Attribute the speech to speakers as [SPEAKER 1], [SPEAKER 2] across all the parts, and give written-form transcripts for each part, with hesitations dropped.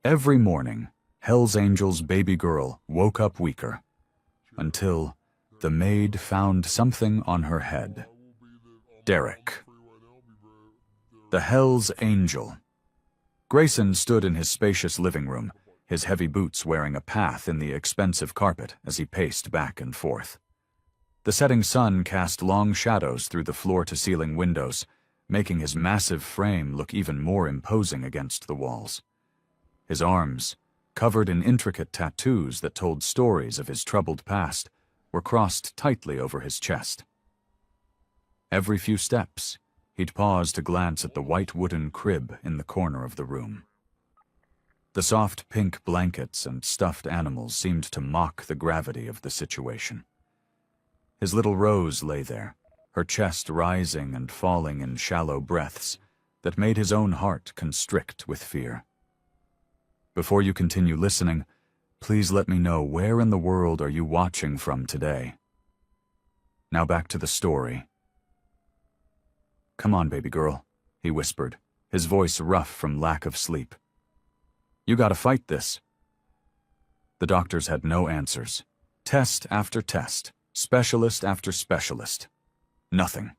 [SPEAKER 1] Every morning, Hell's Angels' baby girl woke up weaker, until the maid found something on her head. Derek. The Hell's Angel. Grayson stood in his spacious living room, his heavy boots wearing a path in the expensive carpet as he paced back and forth. The setting sun cast long shadows through the floor-to-ceiling windows, making his massive frame look even more imposing against the walls. His arms, covered in intricate tattoos that told stories of his troubled past, were crossed tightly over his chest. Every few steps, he'd pause to glance at the white wooden crib in the corner of the room. The soft pink blankets and stuffed animals seemed to mock the gravity of the situation. His little Rose lay there, her chest rising and falling in shallow breaths that made his own heart constrict with fear. Before you continue listening, please let me know where in the world are you watching from today. Now back to the story. "Come on, baby girl," he whispered, his voice rough from lack of sleep. "You gotta fight this." The doctors had no answers. Test after test, specialist after specialist. Nothing.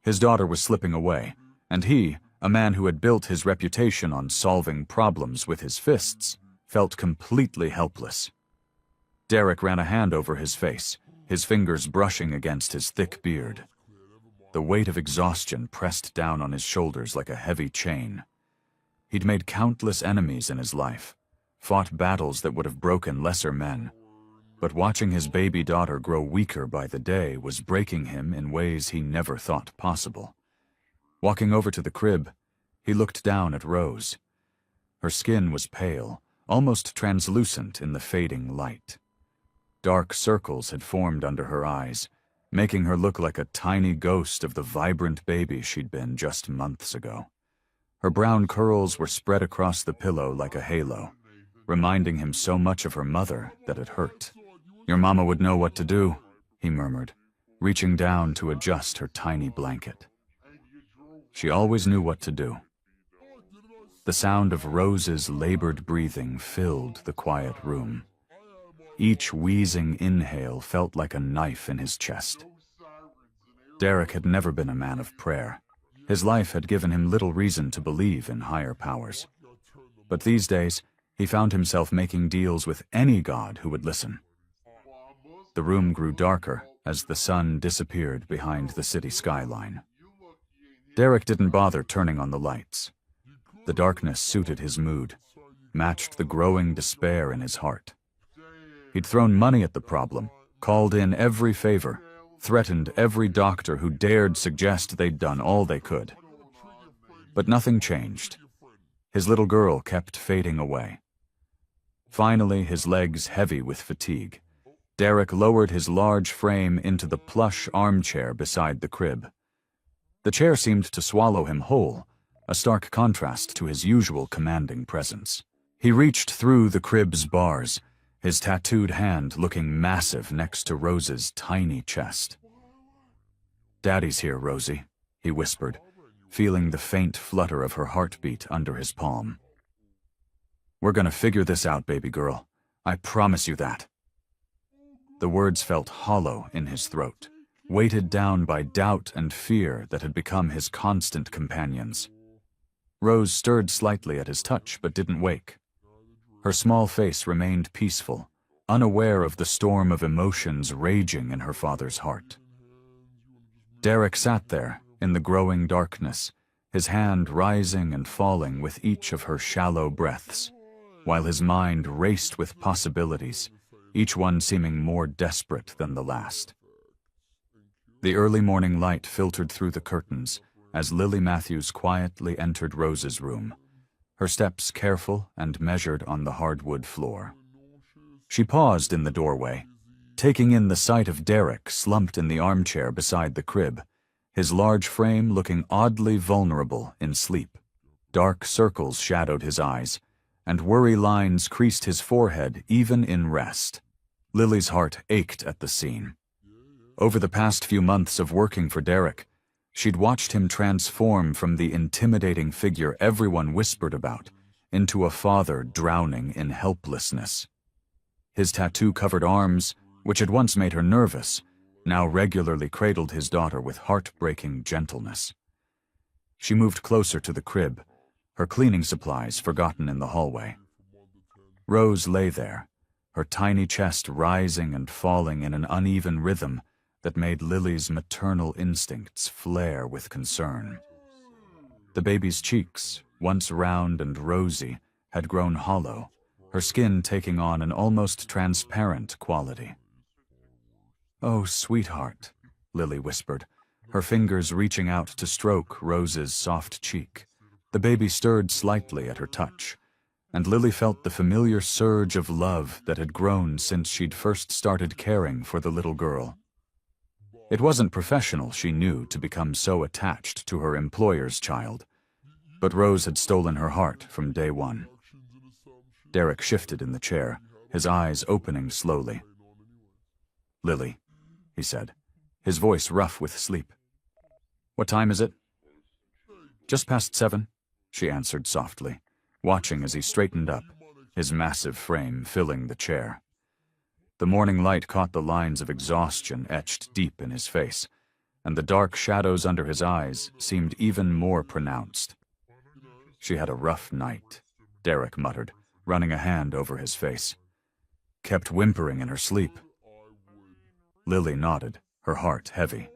[SPEAKER 1] His daughter was slipping away, and he, a man who had built his reputation on solving problems with his fists, felt completely helpless. Derek ran a hand over his face, his fingers brushing against his thick beard. The weight of exhaustion pressed down on his shoulders like a heavy chain. He'd made countless enemies in his life, fought battles that would have broken lesser men, but watching his baby daughter grow weaker by the day was breaking him in ways he never thought possible. Walking over to the crib, he looked down at Rose. Her skin was pale, almost translucent in the fading light. Dark circles had formed under her eyes, making her look like a tiny ghost of the vibrant baby she'd been just months ago. Her brown curls were spread across the pillow like a halo, reminding him so much of her mother that it hurt. "Your mama would know what to do," he murmured, reaching down to adjust her tiny blanket. She always knew what to do. The sound of Rose's labored breathing filled the quiet room. Each wheezing inhale felt like a knife in his chest. Derek had never been a man of prayer. His life had given him little reason to believe in higher powers. But these days, he found himself making deals with any god who would listen. The room grew darker as the sun disappeared behind the city skyline. Derek didn't bother turning on the lights. The darkness suited his mood, matched the growing despair in his heart. He'd thrown money at the problem, called in every favor, threatened every doctor who dared suggest they'd done all they could. But nothing changed. His little girl kept fading away. Finally, his legs heavy with fatigue, Derek lowered his large frame into the plush armchair beside the crib. The chair seemed to swallow him whole, a stark contrast to his usual commanding presence. He reached through the crib's bars, his tattooed hand looking massive next to Rose's tiny chest. "Daddy's here, Rosie," he whispered, feeling the faint flutter of her heartbeat under his palm. "We're gonna figure this out, baby girl. I promise you that." The words felt hollow in his throat, weighted down by doubt and fear that had become his constant companions. Rose stirred slightly at his touch but didn't wake. Her small face remained peaceful, unaware of the storm of emotions raging in her father's heart. Derek sat there in the growing darkness, his hand rising and falling with each of her shallow breaths, while his mind raced with possibilities, each one seeming more desperate than the last. The early morning light filtered through the curtains as Lily Matthews quietly entered Rose's room, her steps careful and measured on the hardwood floor. She paused in the doorway, taking in the sight of Derek slumped in the armchair beside the crib, his large frame looking oddly vulnerable in sleep. Dark circles shadowed his eyes, and worry lines creased his forehead even in rest. Lily's heart ached at the scene. Over the past few months of working for Derek, she'd watched him transform from the intimidating figure everyone whispered about into a father drowning in helplessness. His tattoo-covered arms, which had once made her nervous, now regularly cradled his daughter with heartbreaking gentleness. She moved closer to the crib, her cleaning supplies forgotten in the hallway. Rose lay there, her tiny chest rising and falling in an uneven rhythm that made Lily's maternal instincts flare with concern. The baby's cheeks, once round and rosy, had grown hollow, her skin taking on an almost transparent quality. "Oh, sweetheart," Lily whispered, her fingers reaching out to stroke Rose's soft cheek. The baby stirred slightly at her touch, and Lily felt the familiar surge of love that had grown since she'd first started caring for the little girl. It wasn't professional, she knew, to become so attached to her employer's child, but Rose had stolen her heart from day one. Derek shifted in the chair, his eyes opening slowly. "Lily," he said, his voice rough with sleep. "What time is it?" "Just past 7, she answered softly, watching as he straightened up, his massive frame filling the chair. The morning light caught the lines of exhaustion etched deep in his face, and the dark shadows under his eyes seemed even more pronounced. "She had a rough night," Derek muttered, running a hand over his face. "Kept whimpering in her sleep." Lily nodded, her heart heavy.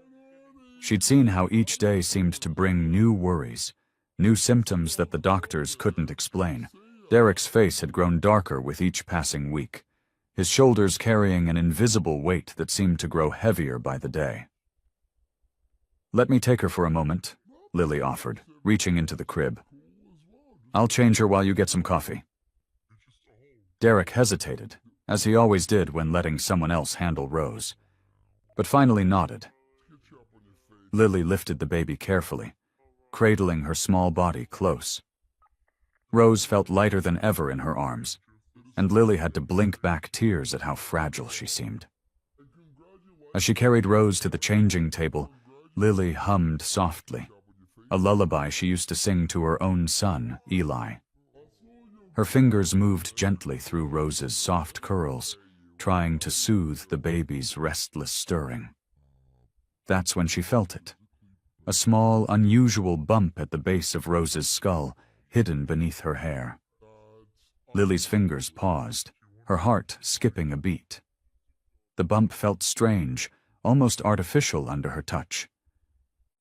[SPEAKER 1] She'd seen how each day seemed to bring new worries, new symptoms that the doctors couldn't explain. Derek's face had grown darker with each passing week, his shoulders carrying an invisible weight that seemed to grow heavier by the day. "Let me take her for a moment," Lily offered, reaching into the crib. "I'll change her while you get some coffee." Derek hesitated, as he always did when letting someone else handle Rose, but finally nodded. Lily lifted the baby carefully, cradling her small body close. Rose felt lighter than ever in her arms, and Lily had to blink back tears at how fragile she seemed. As she carried Rose to the changing table, Lily hummed softly, a lullaby she used to sing to her own son, Eli. Her fingers moved gently through Rose's soft curls, trying to soothe the baby's restless stirring. That's when she felt it. A small, unusual bump at the base of Rose's skull, hidden beneath her hair. Lily's fingers paused, her heart skipping a beat. The bump felt strange, almost artificial under her touch.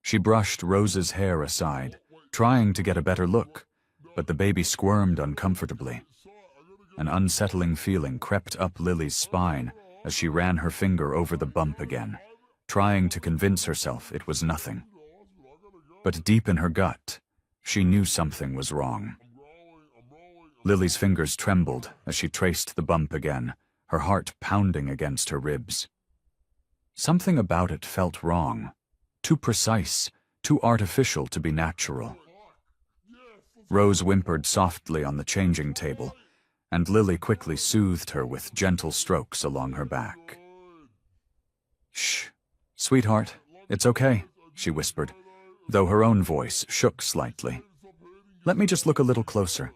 [SPEAKER 1] She brushed Rose's hair aside, trying to get a better look, but the baby squirmed uncomfortably. An unsettling feeling crept up Lily's spine as she ran her finger over the bump again, trying to convince herself it was nothing. But deep in her gut, she knew something was wrong. Lily's fingers trembled as she traced the bump again, her heart pounding against her ribs. Something about it felt wrong, too precise, too artificial to be natural. Rose whimpered softly on the changing table, and Lily quickly soothed her with gentle strokes along her back. "Shh, sweetheart, it's okay," she whispered, though her own voice shook slightly. "Let me just look a little closer."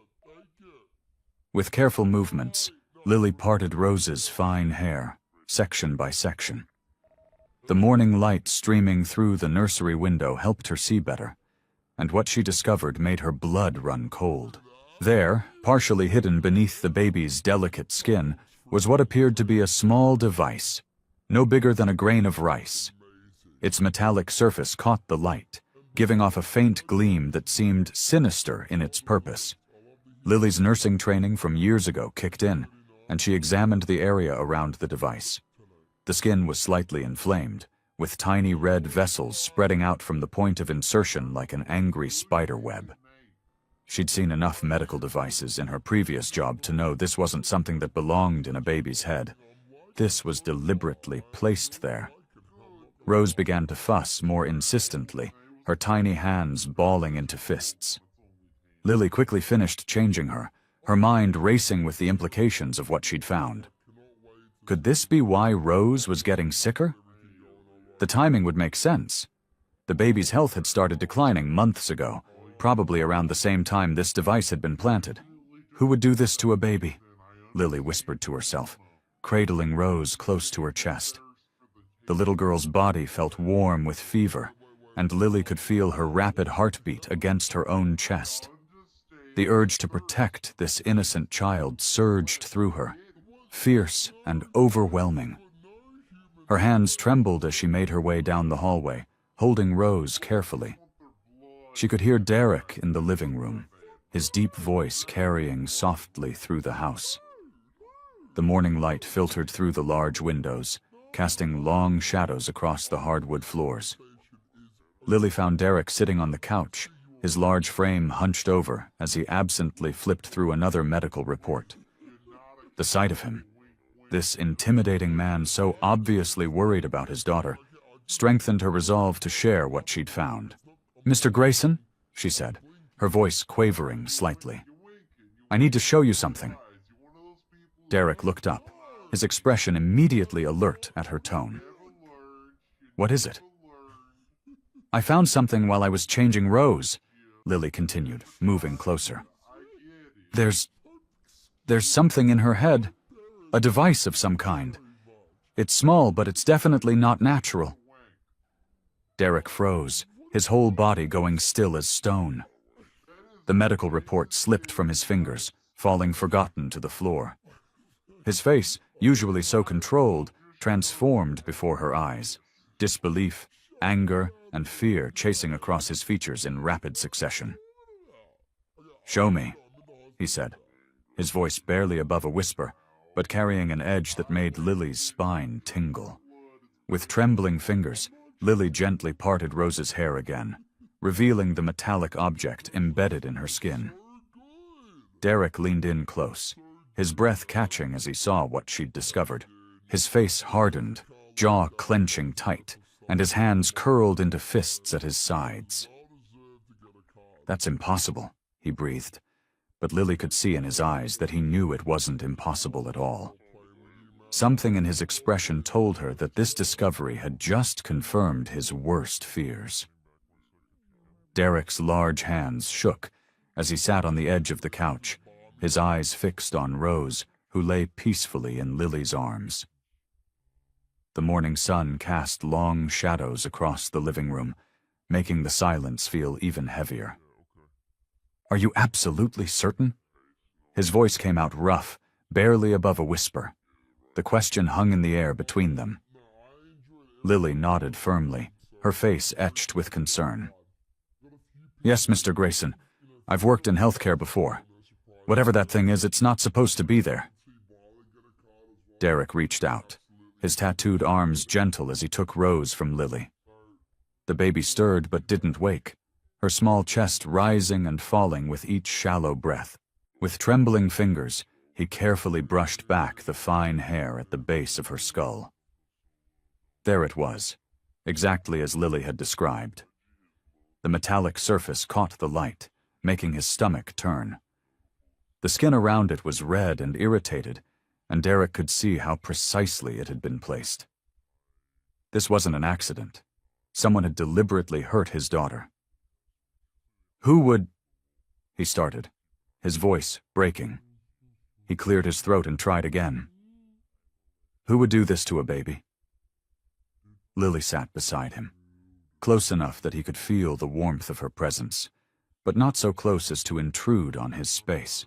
[SPEAKER 1] With careful movements, Lily parted Rose's fine hair, section by section. The morning light streaming through the nursery window helped her see better, and what she discovered made her blood run cold. There, partially hidden beneath the baby's delicate skin, was what appeared to be a small device, no bigger than a grain of rice. Its metallic surface caught the light, giving off a faint gleam that seemed sinister in its purpose. Lily's nursing training from years ago kicked in, and she examined the area around the device. The skin was slightly inflamed, with tiny red vessels spreading out from the point of insertion like an angry spider web. She'd seen enough medical devices in her previous job to know this wasn't something that belonged in a baby's head. This was deliberately placed there. Rose began to fuss more insistently, her tiny hands balling into fists. Lily quickly finished changing her, her mind racing with the implications of what she'd found. Could this be why Rose was getting sicker? The timing would make sense. The baby's health had started declining months ago, probably around the same time this device had been planted. Who would do this to a baby? Lily whispered to herself, cradling Rose close to her chest. The little girl's body felt warm with fever, and Lily could feel her rapid heartbeat against her own chest. The urge to protect this innocent child surged through her, fierce and overwhelming. Her hands trembled as she made her way down the hallway, holding Rose carefully. She could hear Derek in the living room, his deep voice carrying softly through the house. The morning light filtered through the large windows, casting long shadows across the hardwood floors. Lily found Derek sitting on the couch, his large frame hunched over as he absently flipped through another medical report. The sight of him, this intimidating man so obviously worried about his daughter, strengthened her resolve to share what she'd found. "Mr. Grayson," she said, her voice quavering slightly, "I need to show you something." Derek looked up, his expression immediately alert at her tone. "What is it?" "I found something while I was changing Rose," Lily continued, moving closer. There's something in her head, a device of some kind. It's small, but it's definitely not natural." Derek froze, his whole body going still as stone. The medical report slipped from his fingers, falling forgotten to the floor. His face, usually so controlled, transformed before her eyes, disbelief, anger, and fear chasing across his features in rapid succession. "Show me," he said, his voice barely above a whisper, but carrying an edge that made Lily's spine tingle. With trembling fingers, Lily gently parted Rose's hair again, revealing the metallic object embedded in her skin. Derek leaned in close, his breath catching as he saw what she'd discovered. His face hardened, jaw clenching tight, and his hands curled into fists at his sides. "That's impossible," he breathed, but Lily could see in his eyes that he knew it wasn't impossible at all. Something in his expression told her that this discovery had just confirmed his worst fears. Derek's large hands shook as he sat on the edge of the couch, his eyes fixed on Rose, who lay peacefully in Lily's arms. The morning sun cast long shadows across the living room, making the silence feel even heavier. "Are you absolutely certain?" His voice came out rough, barely above a whisper. The question hung in the air between them. Lily nodded firmly, her face etched with concern. "Yes, Mr. Grayson. I've worked in healthcare before. Whatever that thing is, it's not supposed to be there." Derek reached out, his tattooed arms gentle as he took Rose from Lily. The baby stirred but didn't wake, her small chest rising and falling with each shallow breath. With trembling fingers, he carefully brushed back the fine hair at the base of her skull. There it was, exactly as Lily had described. The metallic surface caught the light, making his stomach turn. The skin around it was red and irritated, and Derek could see how precisely it had been placed. This wasn't an accident. Someone had deliberately hurt his daughter. "Who would—" he started, his voice breaking. He cleared his throat and tried again. "Who would do this to a baby?" Lily sat beside him, close enough that he could feel the warmth of her presence, but not so close as to intrude on his space.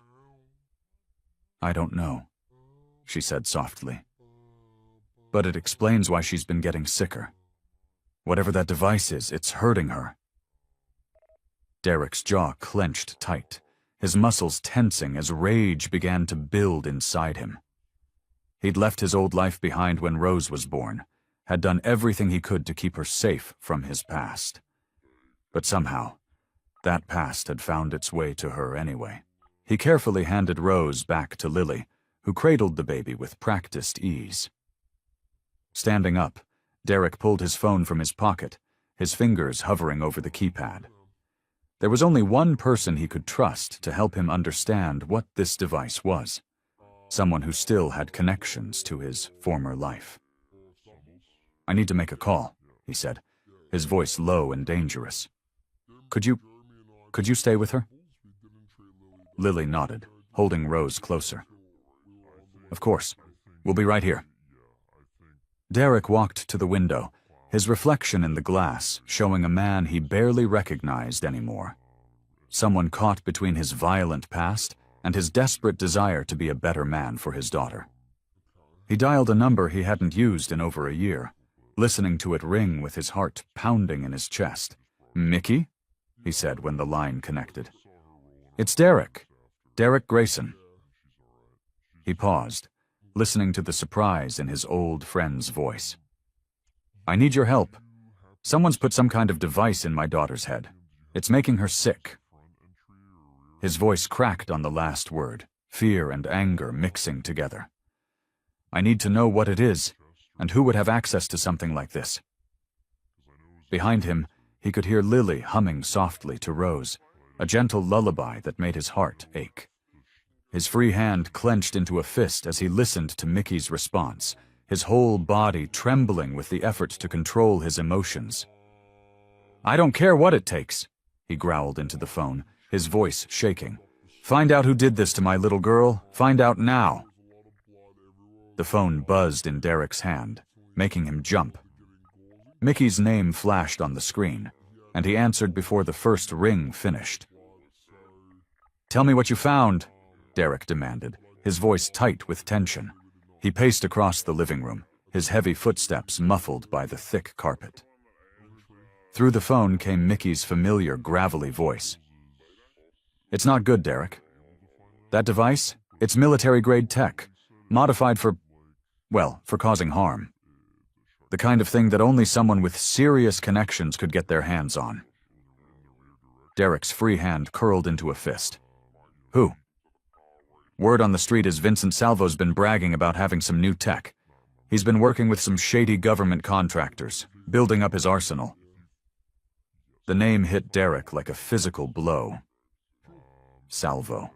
[SPEAKER 1] "I don't know," she said softly. "But it explains why she's been getting sicker. Whatever that device is, it's hurting her." Derek's jaw clenched tight, his muscles tensing as rage began to build inside him. He'd left his old life behind when Rose was born, had done everything he could to keep her safe from his past. But somehow, that past had found its way to her anyway. He carefully handed Rose back to Lily, who cradled the baby with practiced ease. Standing up, Derek pulled his phone from his pocket, his fingers hovering over the keypad. There was only one person he could trust to help him understand what this device was. Someone who still had connections to his former life. "I need to make a call," he said, his voice low and dangerous. Could you stay with her?" Lily nodded, holding Rose closer. "Of course. We'll be right here." Derek walked to the window, his reflection in the glass showing a man he barely recognized anymore. Someone caught between his violent past and his desperate desire to be a better man for his daughter. He dialed a number he hadn't used in over a year, listening to it ring with his heart pounding in his chest. "Mickey?" he said when the line connected. "It's Derek. Derek Grayson." He paused, listening to the surprise in his old friend's voice. "I need your help. Someone's put some kind of device in my daughter's head. It's making her sick." His voice cracked on the last word, fear and anger mixing together. "I need to know what it is, and who would have access to something like this." Behind him, he could hear Lily humming softly to Rose, a gentle lullaby that made his heart ache. His free hand clenched into a fist as he listened to Mickey's response, his whole body trembling with the effort to control his emotions. "I don't care what it takes," he growled into the phone, his voice shaking. "Find out who did this to my little girl. Find out now." The phone buzzed in Derek's hand, making him jump. Mickey's name flashed on the screen, and he answered before the first ring finished. "Tell me what you found," Derek demanded, his voice tight with tension. He paced across the living room, his heavy footsteps muffled by the thick carpet. Through the phone came Mickey's familiar gravelly voice. "It's not good, Derek. That device, it's military-grade tech, modified for causing harm. The kind of thing that only someone with serious connections could get their hands on." Derek's free hand curled into a fist. "Who?" "Word on the street is Vincent Salvo's been bragging about having some new tech. He's been working with some shady government contractors, building up his arsenal." The name hit Derek like a physical blow. Salvo.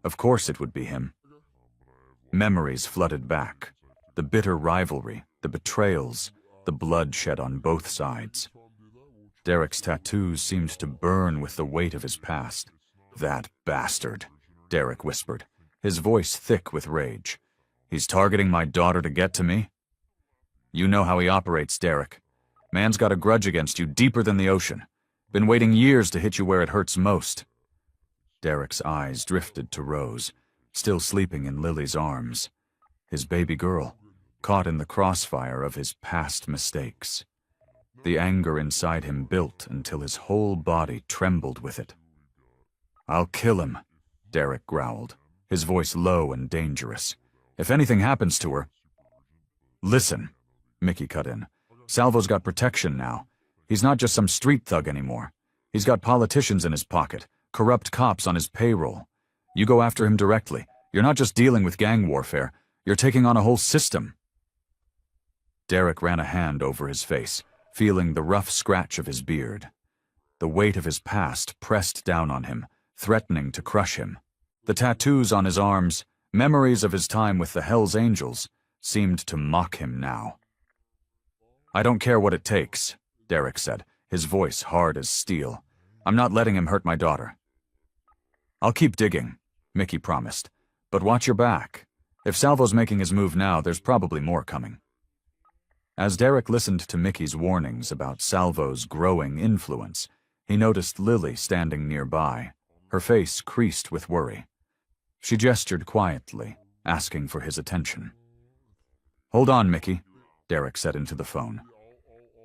[SPEAKER 1] Of course it would be him. Memories flooded back. The bitter rivalry, the betrayals, the blood shed on both sides. Derek's tattoos seemed to burn with the weight of his past. "That bastard," Derek whispered, his voice thick with rage. "He's targeting my daughter to get to me?" "You know how he operates, Derek. Man's got a grudge against you deeper than the ocean. Been waiting years to hit you where it hurts most." Derek's eyes drifted to Rose, still sleeping in Lily's arms. His baby girl, caught in the crossfire of his past mistakes. The anger inside him built until his whole body trembled with it. "I'll kill him," Derek growled, his voice low and dangerous. "If anything happens to her—" "Listen," Mickey cut in. "Salvo's got protection now. He's not just some street thug anymore. He's got politicians in his pocket, corrupt cops on his payroll. You go after him directly. You're not just dealing with gang warfare. You're taking on a whole system." Derek ran a hand over his face, feeling the rough scratch of his beard. The weight of his past pressed down on him, threatening to crush him. The tattoos on his arms, memories of his time with the Hells Angels, seemed to mock him now. "I don't care what it takes," Derek said, his voice hard as steel. "I'm not letting him hurt my daughter." "I'll keep digging," Mickey promised. "But watch your back. If Salvo's making his move now, there's probably more coming." As Derek listened to Mickey's warnings about Salvo's growing influence, he noticed Lily standing nearby, her face creased with worry. She gestured quietly, asking for his attention. "Hold on, Mickey," Derek said into the phone.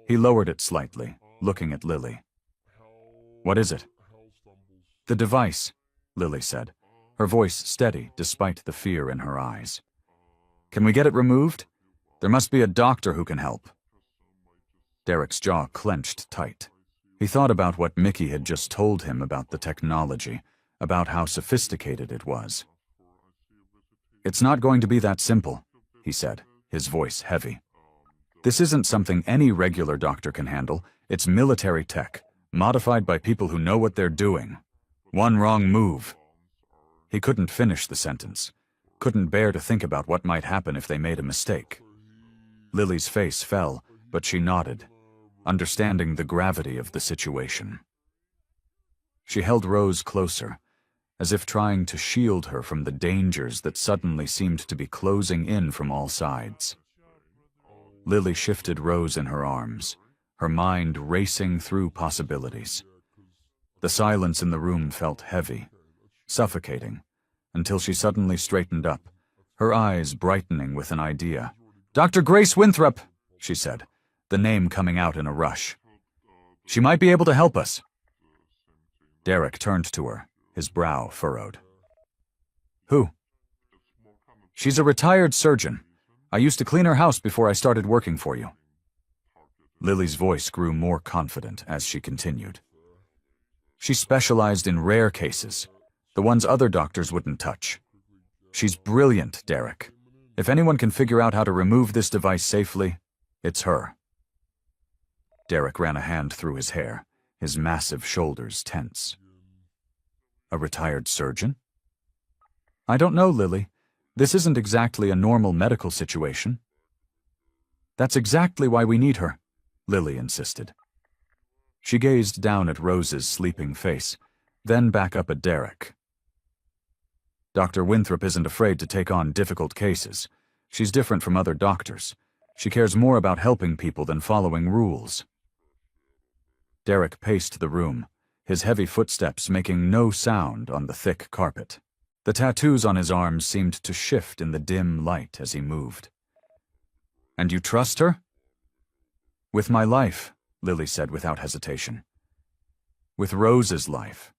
[SPEAKER 1] He lowered it slightly, looking at Lily. "What is it?" "The device," Lily said, her voice steady despite the fear in her eyes. "Can we get it removed? There must be a doctor who can help." Derek's jaw clenched tight. He thought about what Mickey had just told him about the technology, about how sophisticated it was. "It's not going to be that simple," he said, his voice heavy. "This isn't something any regular doctor can handle. It's military tech, modified by people who know what they're doing. One wrong move." He couldn't finish the sentence, couldn't bear to think about what might happen if they made a mistake. Lily's face fell, but she nodded, understanding the gravity of the situation. She held Rose closer, as if trying to shield her from the dangers that suddenly seemed to be closing in from all sides. Lily shifted Rose in her arms, her mind racing through possibilities. The silence in the room felt heavy, suffocating, until she suddenly straightened up, her eyes brightening with an idea. "Dr. Grace Winthrop," she said, the name coming out in a rush. "She might be able to help us." Derek turned to her, his brow furrowed. "Who?" "She's a retired surgeon. I used to clean her house before I started working for you." Lily's voice grew more confident as she continued. "She specialized in rare cases, the ones other doctors wouldn't touch. She's brilliant, Derek. If anyone can figure out how to remove this device safely, it's her." Derek ran a hand through his hair, his massive shoulders tense. "A retired surgeon?" "I don't know, Lily. This isn't exactly a normal medical situation." "That's exactly why we need her," Lily insisted. She gazed down at Rose's sleeping face, then back up at Derek. "Dr. Winthrop isn't afraid to take on difficult cases. She's different from other doctors. She cares more about helping people than following rules." Derek paced the room, his heavy footsteps making no sound on the thick carpet. The tattoos on his arms seemed to shift in the dim light as he moved. "And you trust her?" "With my life," Lily said without hesitation. "With Rose's life."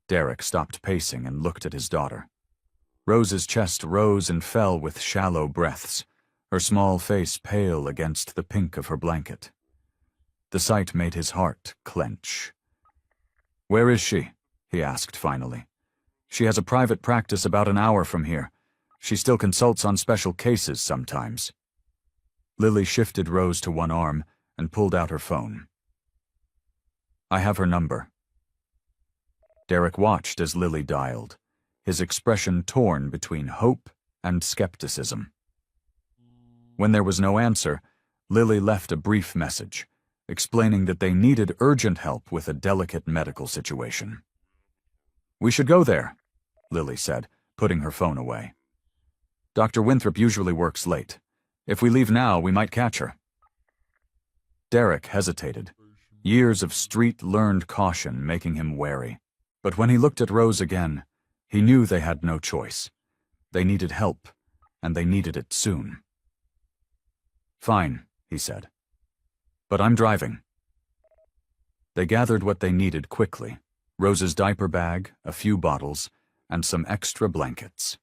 [SPEAKER 1] Derek stopped pacing and looked at his daughter. Rose's chest rose and fell with shallow breaths, her small face pale against the pink of her blanket. The sight made his heart clench. "Where is she?" he asked finally. "She has a private practice about an hour from here. She still consults on special cases sometimes." Lily shifted Rose to one arm and pulled out her phone. "I have her number." Derek watched as Lily dialed, his expression torn between hope and skepticism. When there was no answer, Lily left a brief message, explaining that they needed urgent help with a delicate medical situation. "We should go there," Lily said, putting her phone away. "Dr. Winthrop usually works late. If we leave now, we might catch her." Derek hesitated, years of street-learned caution making him wary. But when he looked at Rose again, he knew they had no choice. They needed help, and they needed it soon. "Fine," he said. "But I'm driving." They gathered what they needed quickly: Rose's diaper bag, a few bottles, and some extra blankets.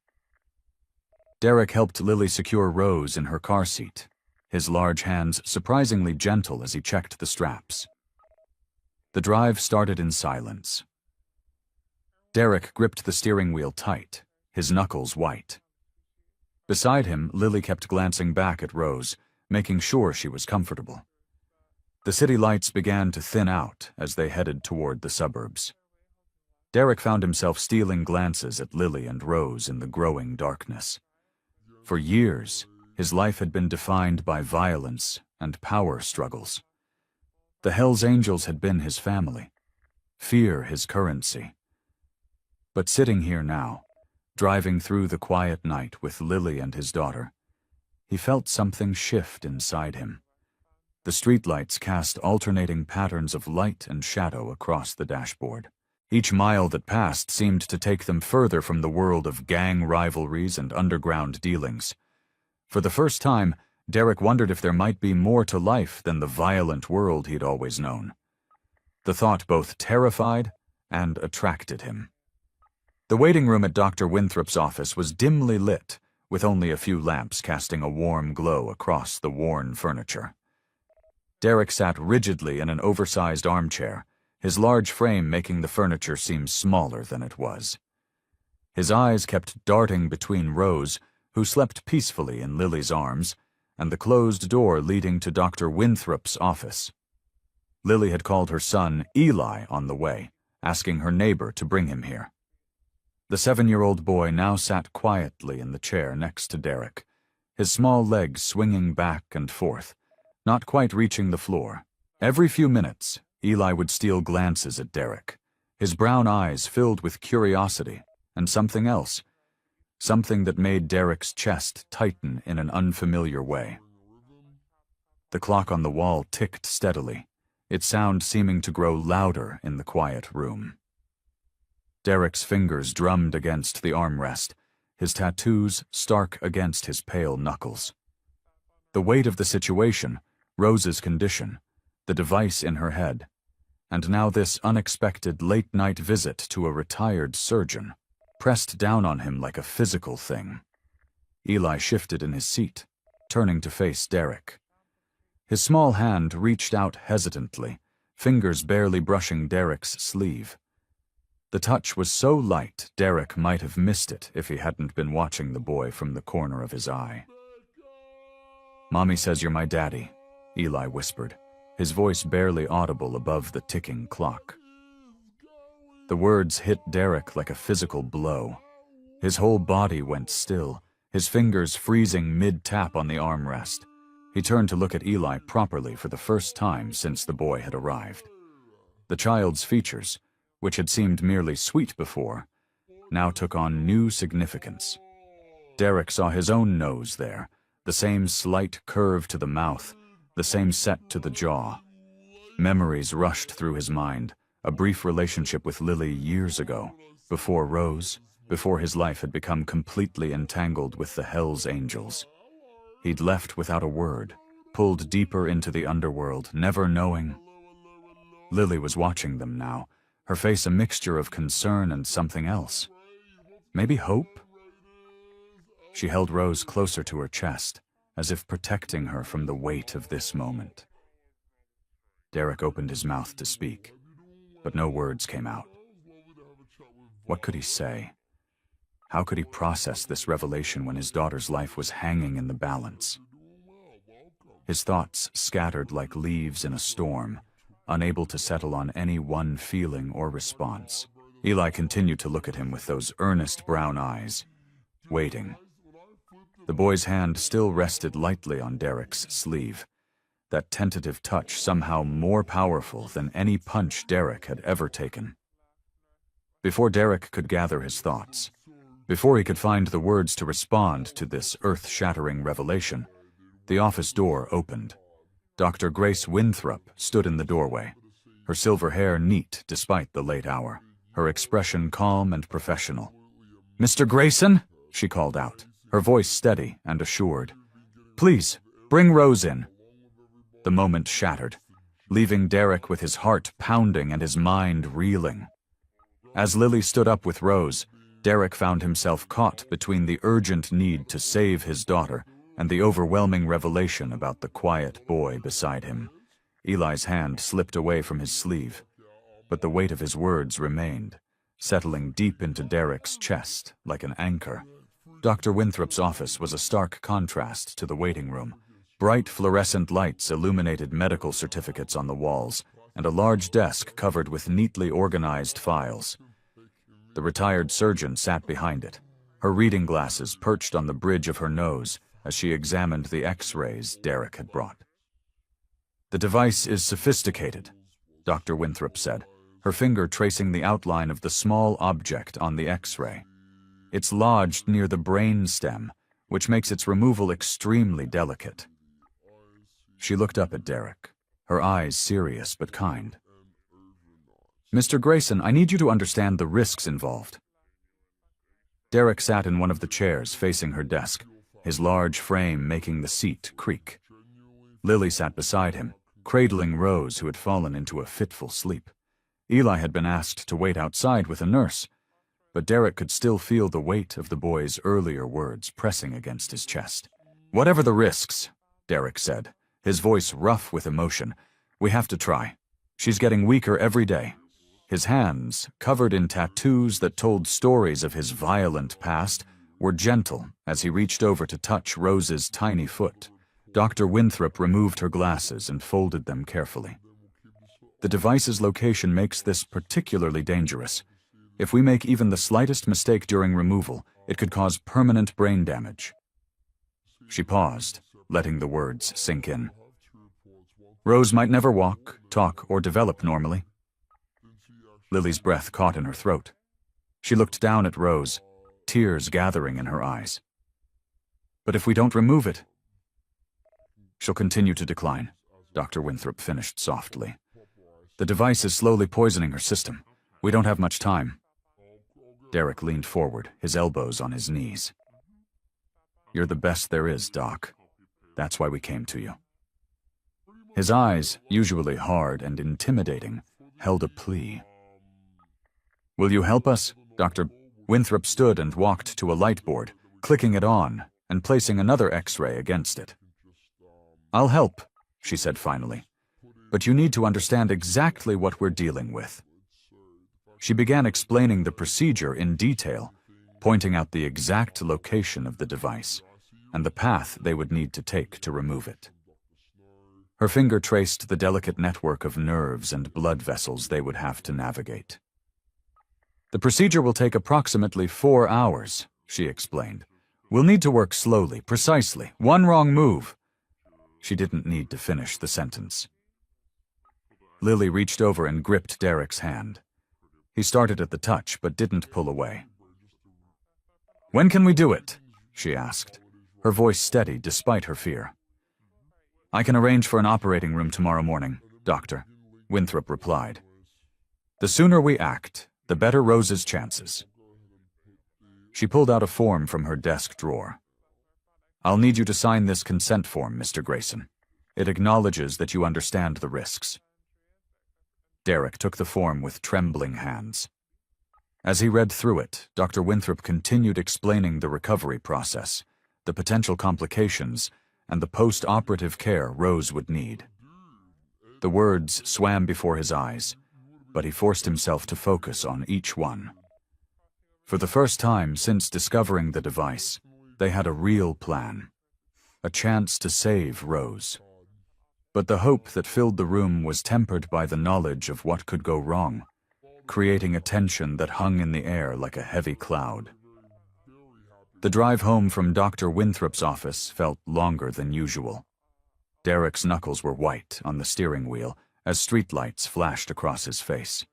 [SPEAKER 1] Derek helped Lily secure Rose in her car seat, his large hands surprisingly gentle as he checked the straps. The drive started in silence. Derek gripped the steering wheel tight, his knuckles white. Beside him, Lily kept glancing back at Rose, making sure she was comfortable. The city lights began to thin out as they headed toward the suburbs. Derek found himself stealing glances at Lily and Rose in the growing darkness. For years, his life had been defined by violence and power struggles. The Hells Angels had been his family, fear his currency. But sitting here now, driving through the quiet night with Lily and his daughter, he felt something shift inside him. The streetlights cast alternating patterns of light and shadow across the dashboard. Each mile that passed seemed to take them further from the world of gang rivalries and underground dealings. For the first time, Derek wondered if there might be more to life than the violent world he'd always known. The thought both terrified and attracted him. The waiting room at Dr. Winthrop's office was dimly lit, with only a few lamps casting a warm glow across the worn furniture. Derek sat rigidly in an oversized armchair, his large frame making the furniture seem smaller than it was. His eyes kept darting between Rose, who slept peacefully in Lily's arms, and the closed door leading to Dr. Winthrop's office. Lily had called her son Eli on the way, asking her neighbor to bring him here. The 7-year-old boy now sat quietly in the chair next to Derek, his small legs swinging back and forth, not quite reaching the floor. Every few minutes, Eli would steal glances at Derek, His brown eyes filled with curiosity and something else, something that made Derek's chest tighten in an unfamiliar way. The clock on the wall ticked steadily, its sound seeming to grow louder in the quiet room. Derek's fingers drummed against the armrest, his tattoos stark against his pale knuckles. The weight of the situation, Rose's condition, the device in her head, and now this unexpected late-night visit to a retired surgeon, pressed down on him like a physical thing. Eli shifted in his seat, turning to face Derek. His small hand reached out hesitantly, fingers barely brushing Derek's sleeve. The touch was so light, Derek might have missed it if he hadn't been watching the boy from the corner of his eye. "Mommy says you're my daddy," Eli whispered, his voice barely audible above the ticking clock. The words hit Derek like a physical blow. His whole body went still, his fingers freezing mid-tap on the armrest. He turned to look at Eli properly for the first time since the boy had arrived. The child's features, which had seemed merely sweet before, now took on new significance. Derek saw his own nose there, the same slight curve to the mouth, the same set to the jaw. Memories rushed through his mind, a brief relationship with Lily years ago, before Rose, before his life had become completely entangled with the Hell's Angels. He'd left without a word, pulled deeper into the underworld, never knowing. Lily was watching them now, her face a mixture of concern and something else. Maybe hope? She held Rose closer to her chest, as if protecting her from the weight of this moment. Derek opened his mouth to speak, but no words came out. What could he say? How could he process this revelation when his daughter's life was hanging in the balance? His thoughts scattered like leaves in a storm, unable to settle on any one feeling or response. Eli continued to look at him with those earnest brown eyes, waiting. The boy's hand still rested lightly on Derek's sleeve, that tentative touch somehow more powerful than any punch Derek had ever taken. Before Derek could gather his thoughts, before he could find the words to respond to this earth-shattering revelation, the office door opened. Dr. Grace Winthrop stood in the doorway, her silver hair neat despite the late hour, her expression calm and professional. "Mr. Grayson?" she called out, her voice steady and assured. "Please, bring Rose in." The moment shattered, leaving Derek with his heart pounding and his mind reeling. As Lily stood up with Rose, Derek found himself caught between the urgent need to save his daughter and the overwhelming revelation about the quiet boy beside him. Eli's hand slipped away from his sleeve, but the weight of his words remained, settling deep into Derek's chest like an anchor. Dr. Winthrop's office was a stark contrast to the waiting room. Bright fluorescent lights illuminated medical certificates on the walls, and a large desk covered with neatly organized files. The retired surgeon sat behind it, her reading glasses perched on the bridge of her nose as she examined the X-rays Derek had brought. "The device is sophisticated," Dr. Winthrop said, her finger tracing the outline of the small object on the X-ray. "It's lodged near the brain stem, which makes its removal extremely delicate." She looked up at Derek, her eyes serious but kind. "Mr. Grayson, I need you to understand the risks involved." Derek sat in one of the chairs facing her desk, his large frame making the seat creak. Lily sat beside him, cradling Rose, who had fallen into a fitful sleep. Eli had been asked to wait outside with a nurse, but Derek could still feel the weight of the boy's earlier words pressing against his chest. "Whatever the risks," Derek said, his voice rough with emotion, "we have to try. She's getting weaker every day." His hands, covered in tattoos that told stories of his violent past, were gentle as he reached over to touch Rose's tiny foot. Dr. Winthrop removed her glasses and folded them carefully. "The device's location makes this particularly dangerous. If we make even the slightest mistake during removal, it could cause permanent brain damage." She paused, letting the words sink in. "Rose might never walk, talk, or develop normally." Lily's breath caught in her throat. She looked down at Rose, tears gathering in her eyes. "But if we don't remove it?" "She'll continue to decline," Dr. Winthrop finished softly. "The device is slowly poisoning her system. We don't have much time." Derek leaned forward, his elbows on his knees. "You're the best there is, Doc. That's why we came to you." His eyes, usually hard and intimidating, held a plea. "Will you help us?" Dr. Winthrop stood and walked to a light board, clicking it on and placing another X-ray against it. "I'll help," she said finally. "But you need to understand exactly what we're dealing with." She began explaining the procedure in detail, pointing out the exact location of the device and the path they would need to take to remove it. Her finger traced the delicate network of nerves and blood vessels they would have to navigate. "The procedure will take approximately 4 hours, she explained. "We'll need to work slowly, precisely. One wrong move." She didn't need to finish the sentence. Lily reached over and gripped Derek's hand. He started at the touch, but didn't pull away. "When can we do it?" she asked, her voice steady despite her fear. "I can arrange for an operating room tomorrow morning, Doctor," Winthrop replied. "The sooner we act, the better Rose's chances." She pulled out a form from her desk drawer. "I'll need you to sign this consent form, Mr. Grayson. It acknowledges that you understand the risks." Derek took the form with trembling hands. As he read through it, Dr. Winthrop continued explaining the recovery process, the potential complications, and the post-operative care Rose would need. The words swam before his eyes, but he forced himself to focus on each one. For the first time since discovering the device, they had a real plan, a chance to save Rose. But the hope that filled the room was tempered by the knowledge of what could go wrong, creating a tension that hung in the air like a heavy cloud. The drive home from Dr. Winthrop's office felt longer than usual. Derek's knuckles were white on the steering wheel as streetlights flashed across his face.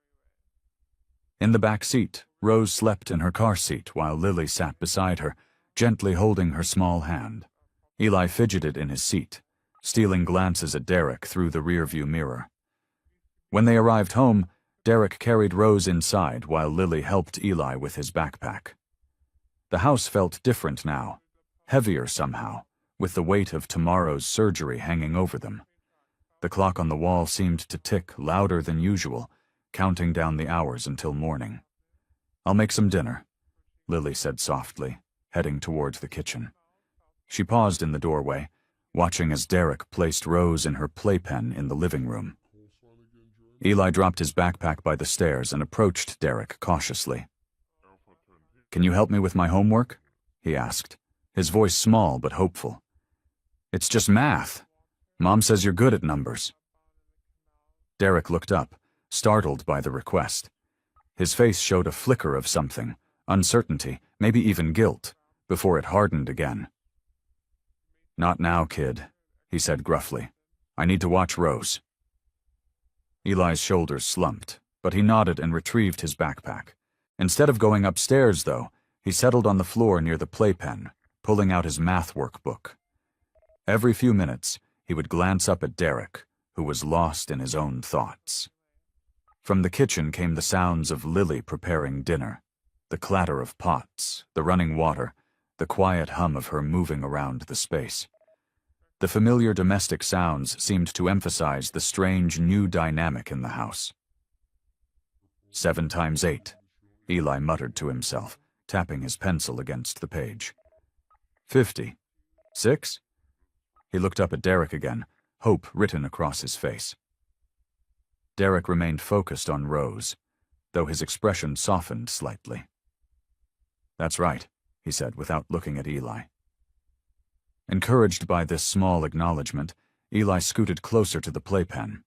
[SPEAKER 1] In the back seat, Rose slept in her car seat while Lily sat beside her, gently holding her small hand. Eli fidgeted in his seat, stealing glances at Derek through the rearview mirror. When they arrived home, Derek carried Rose inside while Lily helped Eli with his backpack. The house felt different now, heavier somehow, with the weight of tomorrow's surgery hanging over them. The clock on the wall seemed to tick louder than usual, counting down the hours until morning. "I'll make some dinner," Lily said softly, heading towards the kitchen. She paused in the doorway, watching as Derek placed Rose in her playpen in the living room. Eli dropped his backpack by the stairs and approached Derek cautiously. "Can you help me with my homework?" he asked, his voice small but hopeful. "It's just math. Mom says you're good at numbers." Derek looked up, startled by the request. His face showed a flicker of something, uncertainty, maybe even guilt, before it hardened again. "Not now, kid," he said gruffly. "I need to watch Rose." Eli's shoulders slumped, but he nodded and retrieved his backpack. Instead of going upstairs, though, he settled on the floor near the playpen, pulling out his math workbook. Every few minutes, he would glance up at Derek, who was lost in his own thoughts. From the kitchen came the sounds of Lily preparing dinner, the clatter of pots, the running water, the quiet hum of her moving around the space. The familiar domestic sounds seemed to emphasize the strange new dynamic in the house. 7 times 8, Eli muttered to himself, tapping his pencil against the page. 50. 6? He looked up at Derek again, hope written across his face. Derek remained focused on Rose, though his expression softened slightly. "That's right," he said without looking at Eli. Encouraged by this small acknowledgement, Eli scooted closer to the playpen.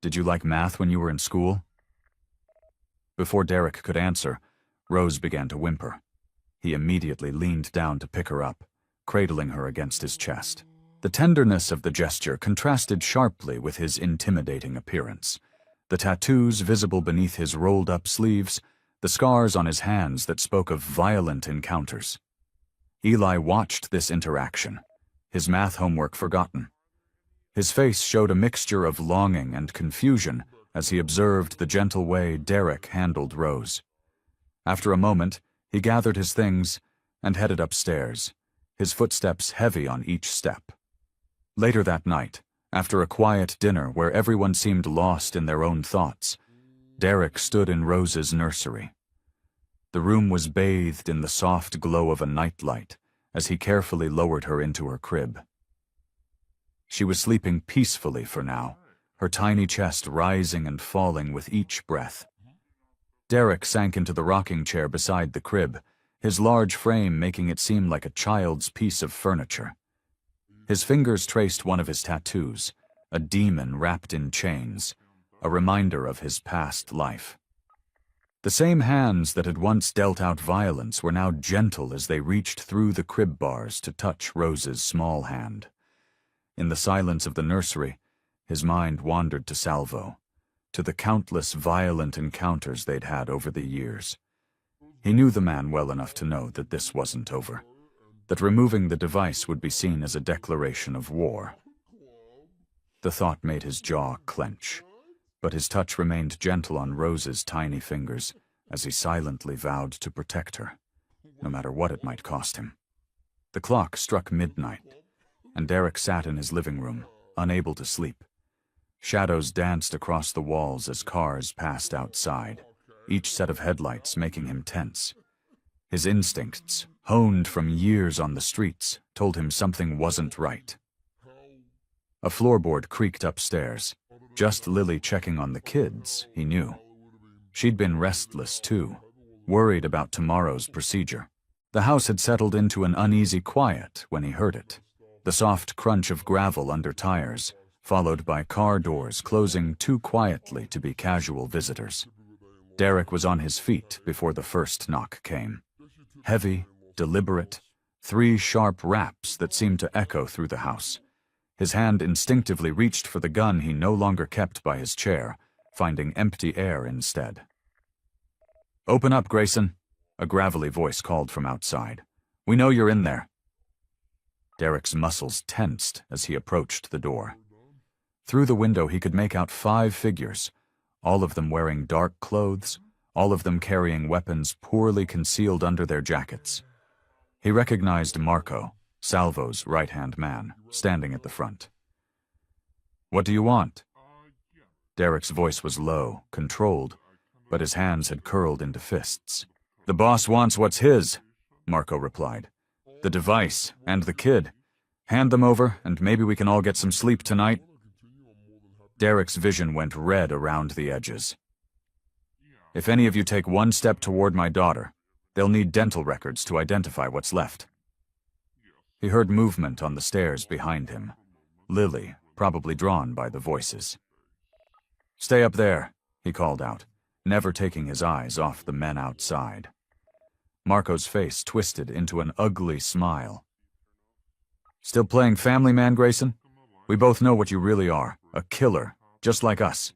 [SPEAKER 1] "Did you like math when you were in school?" Before Derek could answer, Rose began to whimper. He immediately leaned down to pick her up, cradling her against his chest. The tenderness of the gesture contrasted sharply with his intimidating appearance. The tattoos visible beneath his rolled-up sleeves, the scars on his hands that spoke of violent encounters. Eli watched this interaction, his math homework forgotten. His face showed a mixture of longing and confusion as he observed the gentle way Derek handled Rose. After a moment, he gathered his things and headed upstairs, his footsteps heavy on each step. Later that night, after a quiet dinner where everyone seemed lost in their own thoughts, Derek stood in Rose's nursery. The room was bathed in the soft glow of a nightlight as he carefully lowered her into her crib. She was sleeping peacefully for now, her tiny chest rising and falling with each breath. Derek sank into the rocking chair beside the crib, his large frame making it seem like a child's piece of furniture. His fingers traced one of his tattoos, a demon wrapped in chains, a reminder of his past life. The same hands that had once dealt out violence were now gentle as they reached through the crib bars to touch Rose's small hand. In the silence of the nursery, his mind wandered to Salvo, to the countless violent encounters they'd had over the years. He knew the man well enough to know that this wasn't over, that removing the device would be seen as a declaration of war. The thought made his jaw clench, but his touch remained gentle on Rose's tiny fingers as he silently vowed to protect her, no matter what it might cost him. The clock struck midnight, and Derek sat in his living room, unable to sleep. Shadows danced across the walls as cars passed outside, each set of headlights making him tense. His instincts, honed from years on the streets, told him something wasn't right. A floorboard creaked upstairs, just Lily checking on the kids, he knew. She'd been restless too, worried about tomorrow's procedure. The house had settled into an uneasy quiet when he heard it, the soft crunch of gravel under tires, followed by car doors closing too quietly to be casual visitors. Derek was on his feet before the first knock came. Heavy, deliberate, 3 sharp raps that seemed to echo through the house. His hand instinctively reached for the gun he no longer kept by his chair, finding empty air instead. "Open up, Grayson," a gravelly voice called from outside. "We know you're in there." Derek's muscles tensed as he approached the door. Through the window he could make out 5 figures, all of them wearing dark clothes, all of them carrying weapons poorly concealed under their jackets. He recognized Marco, Salvo's right-hand man, standing at the front. "What do you want?" Derek's voice was low, controlled, but his hands had curled into fists. "The boss wants what's his," Marco replied. "The device, and the kid. Hand them over, and maybe we can all get some sleep tonight." Derek's vision went red around the edges. "If any of you take one step toward my daughter, they'll need dental records to identify what's left." He heard movement on the stairs behind him. Lily, probably drawn by the voices. "Stay up there," he called out, never taking his eyes off the men outside. Marco's face twisted into an ugly smile. "Still playing family man, Grayson? We both know what you really are, a killer, just like us."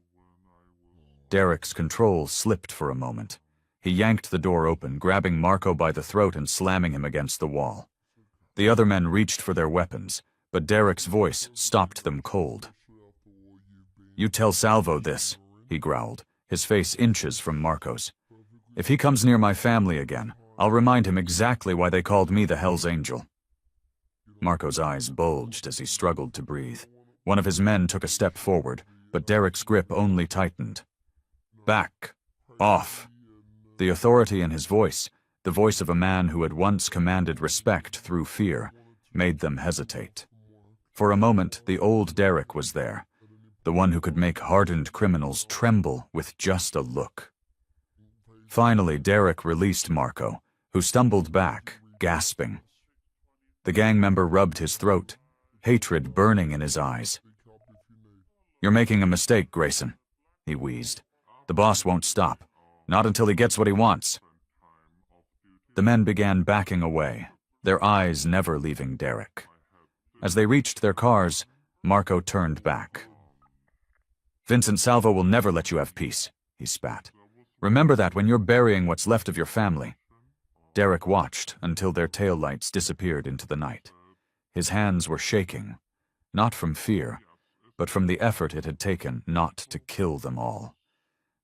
[SPEAKER 1] Derek's control slipped for a moment. He yanked the door open, grabbing Marco by the throat and slamming him against the wall. The other men reached for their weapons, but Derek's voice stopped them cold. "You tell Salvo this," he growled, his face inches from Marco's. "If he comes near my family again, I'll remind him exactly why they called me the Hell's Angel." Marco's eyes bulged as he struggled to breathe. One of his men took a step forward, but Derek's grip only tightened. "Back. Off." The authority in his voice, the voice of a man who had once commanded respect through fear, made them hesitate. For a moment, the old Derek was there, the one who could make hardened criminals tremble with just a look. Finally, Derek released Marco, who stumbled back, gasping. The gang member rubbed his throat, hatred burning in his eyes. "You're making a mistake, Grayson," he wheezed. "The boss won't stop, not until he gets what he wants." The men began backing away, their eyes never leaving Derek. As they reached their cars, Marco turned back. Vincent Salvo will never let you have peace, he spat. Remember that when you're burying what's left of your family. Derek watched until their taillights disappeared into the night. His hands were shaking, not from fear, but from the effort it had taken not to kill them all.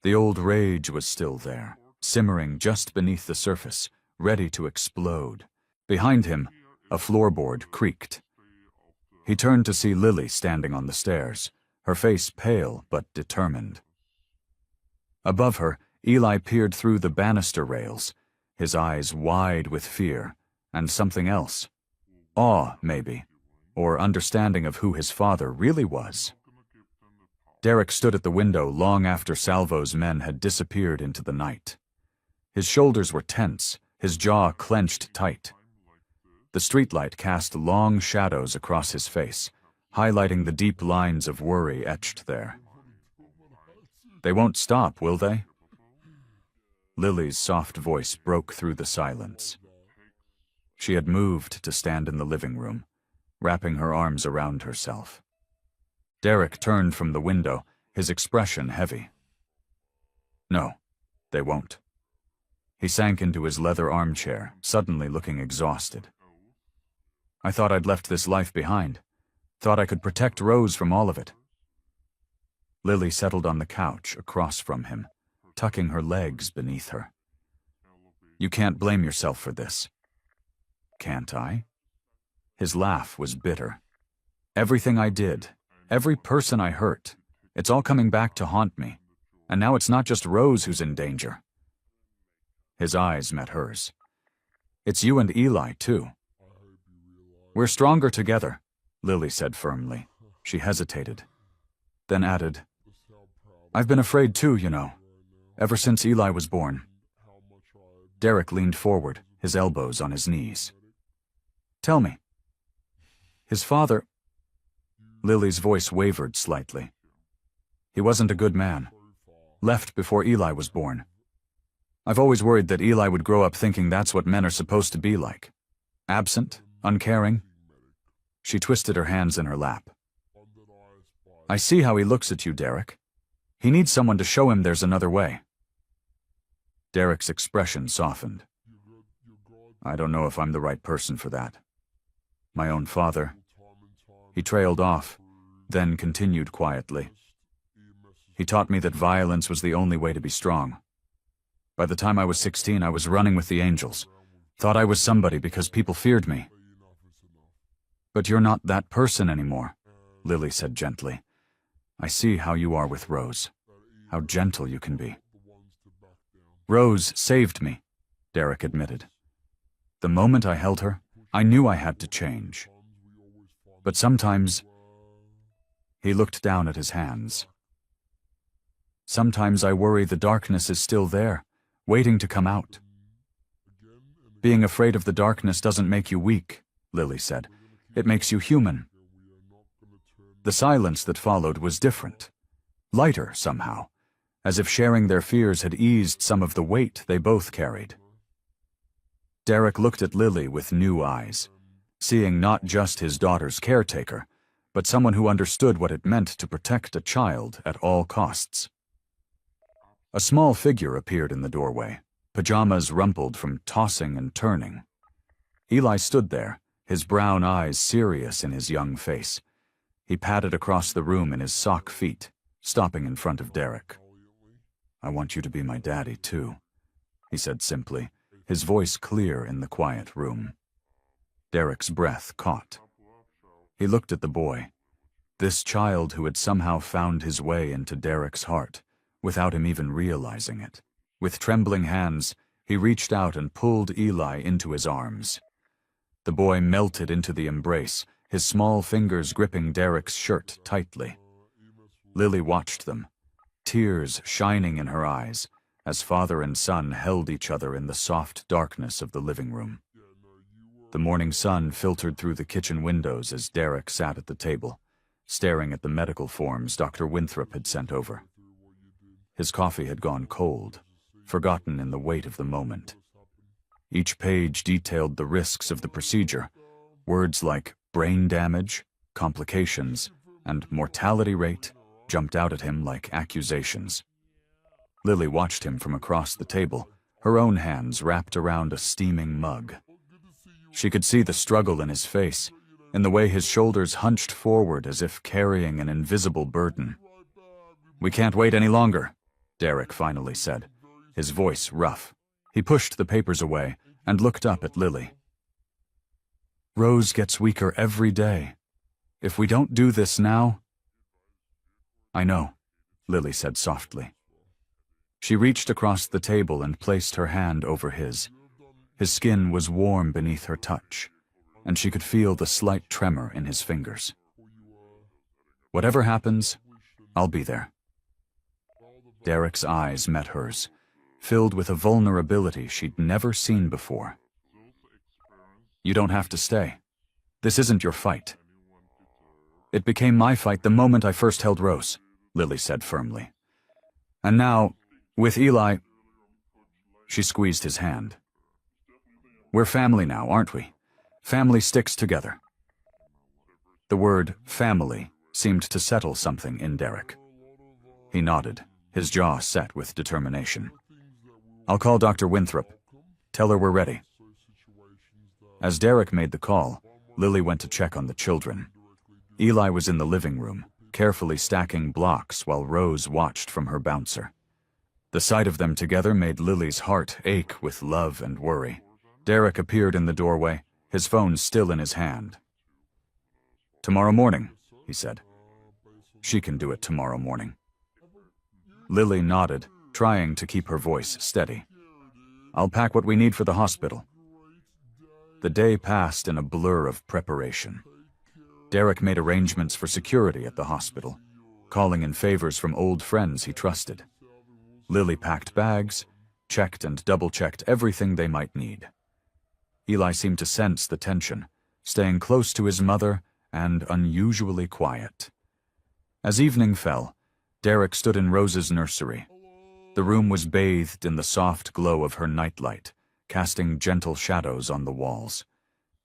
[SPEAKER 1] The old rage was still there, simmering just beneath the surface, ready to explode. Behind him, a floorboard creaked. He turned to see Lily standing on the stairs, her face pale but determined. Above her, Eli peered through the banister rails, his eyes wide with fear, and something else. Awe, maybe, or understanding of who his father really was. Derek stood at the window long after Salvo's men had disappeared into the night. His shoulders were tense, his jaw clenched tight. The streetlight cast long shadows across his face, highlighting the deep lines of worry etched there. They won't stop, will they? Lily's soft voice broke through the silence. She had moved to stand in the living room, wrapping her arms around herself. Derek turned from the window, his expression heavy. No, they won't. He sank into his leather armchair, suddenly looking exhausted. I thought I'd left this life behind. Thought I could protect Rose from all of it. Lily settled on the couch across from him, tucking her legs beneath her. You can't blame yourself for this. Can't I? His laugh was bitter. Everything I did, every person I hurt, it's all coming back to haunt me. And now it's not just Rose who's in danger. His eyes met hers. It's you and Eli, too. We're stronger together, Lily said firmly. She hesitated, then added, I've been afraid too, you know, ever since Eli was born. Derek leaned forward, his elbows on his knees. Tell me. His father... Lily's voice wavered slightly. He wasn't a good man. Left before Eli was born. I've always worried that Eli would grow up thinking that's what men are supposed to be like. Absent, uncaring. She twisted her hands in her lap. I see how he looks at you, Derek. He needs someone to show him there's another way. Derek's expression softened. I don't know if I'm the right person for that. My own father. He trailed off, then continued quietly. He taught me that violence was the only way to be strong. By the time I was 16, I was running with the angels. Thought I was somebody because people feared me. But you're not that person anymore, Lily said gently. I see how you are with Rose, how gentle you can be. Rose saved me, Derek admitted. The moment I held her, I knew I had to change. But sometimes... He looked down at his hands. Sometimes I worry the darkness is still there, waiting to come out. Being afraid of the darkness doesn't make you weak, Lily said. It makes you human. The silence that followed was different, lighter somehow, as if sharing their fears had eased some of the weight they both carried. Derek looked at Lily with new eyes, seeing not just his daughter's caretaker, but someone who understood what it meant to protect a child at all costs. A small figure appeared in the doorway, pajamas rumpled from tossing and turning. Eli stood there, his brown eyes serious in his young face. He padded across the room in his sock feet, stopping in front of Derek. I want you to be my daddy, too, he said simply, his voice clear in the quiet room. Derek's breath caught. He looked at the boy, this child who had somehow found his way into Derek's heart, without him even realizing it. With trembling hands, he reached out and pulled Eli into his arms. The boy melted into the embrace, his small fingers gripping Derek's shirt tightly. Lily watched them, tears shining in her eyes, as father and son held each other in the soft darkness of the living room. The morning sun filtered through the kitchen windows as Derek sat at the table, staring at the medical forms Dr. Winthrop had sent over. His coffee had gone cold, forgotten in the weight of the moment. Each page detailed the risks of the procedure, words like brain damage, complications, and mortality rate jumped out at him like accusations. Lily watched him from across the table, her own hands wrapped around a steaming mug. She could see the struggle in his face, in the way his shoulders hunched forward as if carrying an invisible burden. "We can't wait any longer," Derek finally said, his voice rough. He pushed the papers away and looked up at Lily. "Rose gets weaker every day. If we don't do this now—" "I know," Lily said softly. She reached across the table and placed her hand over his. His skin was warm beneath her touch, and she could feel the slight tremor in his fingers. "Whatever happens, I'll be there." Derek's eyes met hers, filled with a vulnerability she'd never seen before. "You don't have to stay. This isn't your fight." "It became my fight the moment I first held Rose," Lily said firmly. "And now, with Eli—" She squeezed his hand. "We're family now, aren't we? Family sticks together." The word family seemed to settle something in Derek. He nodded, his jaw set with determination. "I'll call Dr. Winthrop. Tell her we're ready." As Derek made the call, Lily went to check on the children. Eli was in the living room, carefully stacking blocks while Rose watched from her bouncer. The sight of them together made Lily's heart ache with love and worry. Derek appeared in the doorway, his phone still in his hand. "Tomorrow morning," he said. "She can do it tomorrow morning." Lily nodded, trying to keep her voice steady. "I'll pack what we need for the hospital." The day passed in a blur of preparation. Derek made arrangements for security at the hospital, calling in favors from old friends he trusted. Lily packed bags, checked and double-checked everything they might need. Eli seemed to sense the tension, staying close to his mother and unusually quiet. As evening fell, Derek stood in Rose's nursery. The room was bathed in the soft glow of her nightlight, casting gentle shadows on the walls.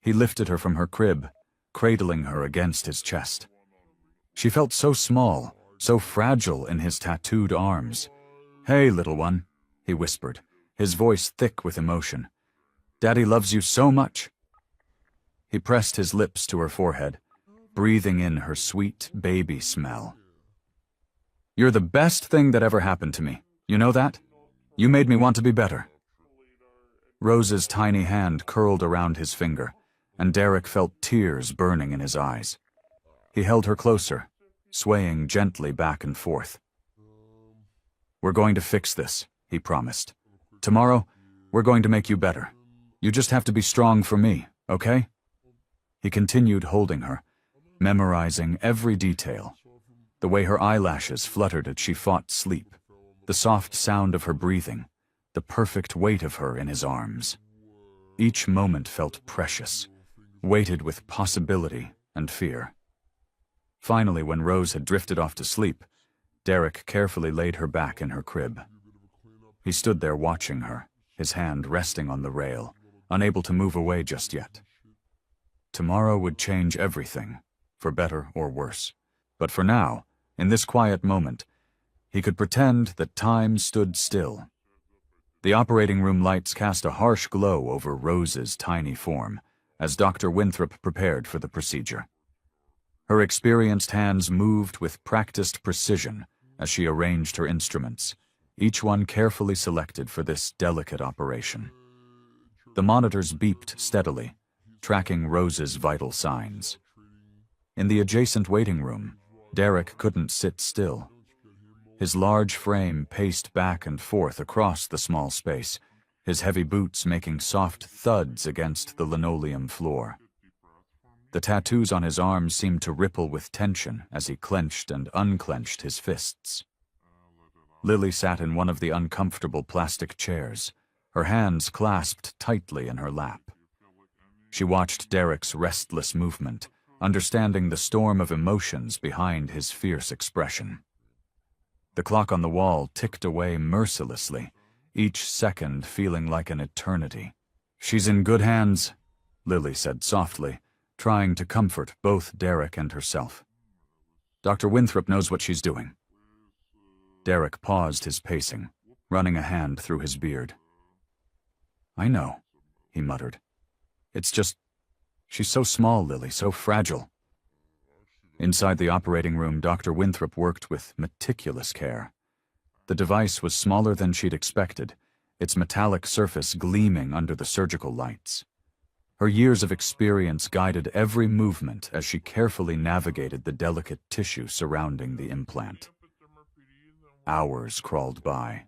[SPEAKER 1] He lifted her from her crib, cradling her against his chest. She felt so small, so fragile in his tattooed arms. "Hey, little one," he whispered, his voice thick with emotion. "Daddy loves you so much." He pressed his lips to her forehead, breathing in her sweet baby smell. "You're the best thing that ever happened to me. You know that? You made me want to be better." Rose's tiny hand curled around his finger, and Derek felt tears burning in his eyes. He held her closer, swaying gently back and forth. "We're going to fix this," he promised. "Tomorrow, we're going to make you better. You just have to be strong for me, okay?" He continued holding her, memorizing every detail. The way her eyelashes fluttered as she fought sleep, the soft sound of her breathing, the perfect weight of her in his arms. Each moment felt precious, weighted with possibility and fear. Finally, when Rose had drifted off to sleep, Derek carefully laid her back in her crib. He stood there watching her, his hand resting on the rail, unable to move away just yet. Tomorrow would change everything, for better or worse. But for now, in this quiet moment, he could pretend that time stood still. The operating room lights cast a harsh glow over Rose's tiny form as Dr. Winthrop prepared for the procedure. Her experienced hands moved with practiced precision as she arranged her instruments, each one carefully selected for this delicate operation. The monitors beeped steadily, tracking Rose's vital signs. In the adjacent waiting room, Derek couldn't sit still. His large frame paced back and forth across the small space, his heavy boots making soft thuds against the linoleum floor. The tattoos on his arms seemed to ripple with tension as he clenched and unclenched his fists. Lily sat in one of the uncomfortable plastic chairs, her hands clasped tightly in her lap. She watched Derek's restless movement, understanding the storm of emotions behind his fierce expression. The clock on the wall ticked away mercilessly, each second feeling like an eternity. "She's in good hands," Lily said softly, trying to comfort both Derek and herself. Dr. Winthrop knows what she's doing. Derek paused his pacing, running a hand through his beard. I know, he muttered. It's just, she's so small, Lily, so fragile. Inside the operating room, Dr. Winthrop worked with meticulous care. The device was smaller than she'd expected, its metallic surface gleaming under the surgical lights. Her years of experience guided every movement as she carefully navigated the delicate tissue surrounding the implant. Hours crawled by.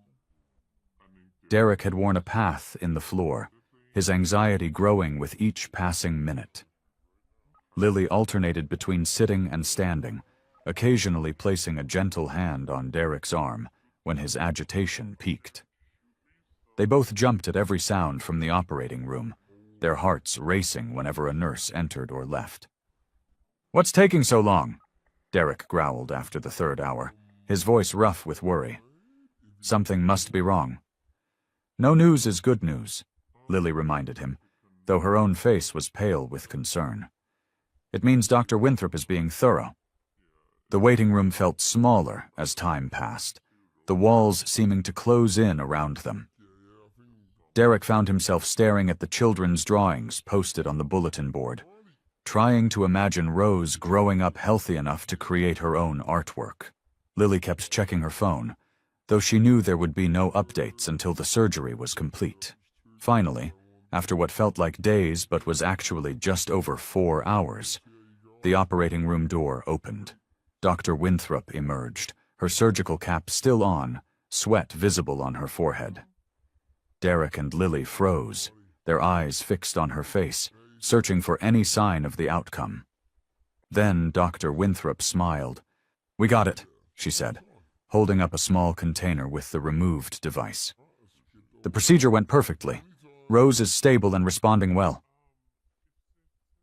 [SPEAKER 1] Derek had worn a path in the floor, his anxiety growing with each passing minute. Lily alternated between sitting and standing, occasionally placing a gentle hand on Derek's arm when his agitation peaked. They both jumped at every sound from the operating room, their hearts racing whenever a nurse entered or left. "What's taking so long?" Derek growled after the third hour, his voice rough with worry. "Something must be wrong." "No news is good news," Lily reminded him, though her own face was pale with concern. "It means Dr. Winthrop is being thorough." The waiting room felt smaller as time passed, the walls seeming to close in around them. Derek found himself staring at the children's drawings posted on the bulletin board, trying to imagine Rose growing up healthy enough to create her own artwork. Lily kept checking her phone, though she knew there would be no updates until the surgery was complete. Finally, after what felt like days but was actually just over 4 hours, the operating room door opened. Dr. Winthrop emerged, her surgical cap still on, sweat visible on her forehead. Derek and Lily froze, their eyes fixed on her face, searching for any sign of the outcome. Then Dr. Winthrop smiled. "We got it," she said, holding up a small container with the removed device. "The procedure went perfectly. Rose is stable and responding well."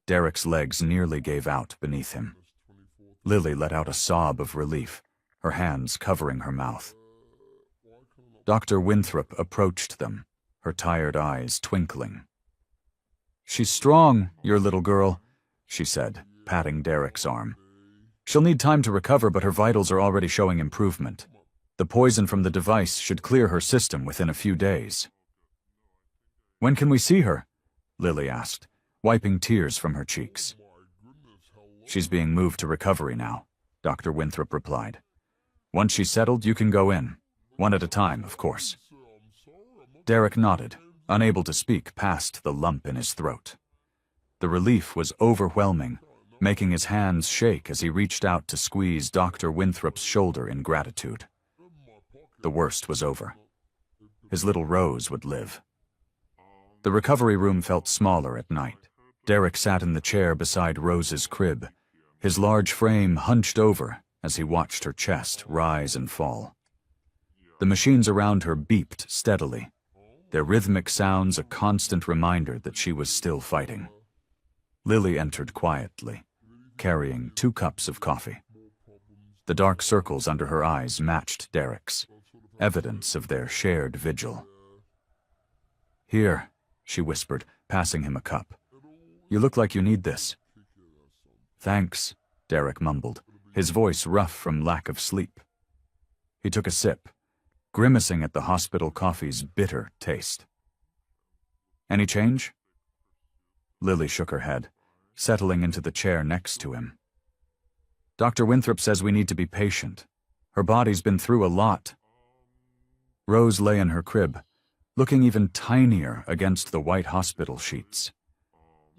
[SPEAKER 1] Derek's legs nearly gave out beneath him. Lily let out a sob of relief, her hands covering her mouth. Dr. Winthrop approached them, her tired eyes twinkling. "She's strong, your little girl," she said, patting Derek's arm. "She'll need time to recover, but her vitals are already showing improvement. The poison from the device should clear her system within a few days." "When can we see her?" Lily asked, wiping tears from her cheeks. "She's being moved to recovery now," Dr. Winthrop replied. "Once she's settled, you can go in. One at a time, of course." Derek nodded, unable to speak past the lump in his throat. The relief was overwhelming, making his hands shake as he reached out to squeeze Dr. Winthrop's shoulder in gratitude. The worst was over. His little Rose would live. The recovery room felt smaller at night. Derek sat in the chair beside Rose's crib, his large frame hunched over as he watched her chest rise and fall. The machines around her beeped steadily, their rhythmic sounds a constant reminder that she was still fighting. Lily entered quietly, carrying 2 cups of coffee. The dark circles under her eyes matched Derek's, evidence of their shared vigil. "Here," she whispered, passing him a cup. "You look like you need this." "Thanks," Derek mumbled, his voice rough from lack of sleep. He took a sip, grimacing at the hospital coffee's bitter taste. "Any change?" Lily shook her head, settling into the chair next to him. "Dr. Winthrop says we need to be patient. Her body's been through a lot." Rose lay in her crib, looking even tinier against the white hospital sheets.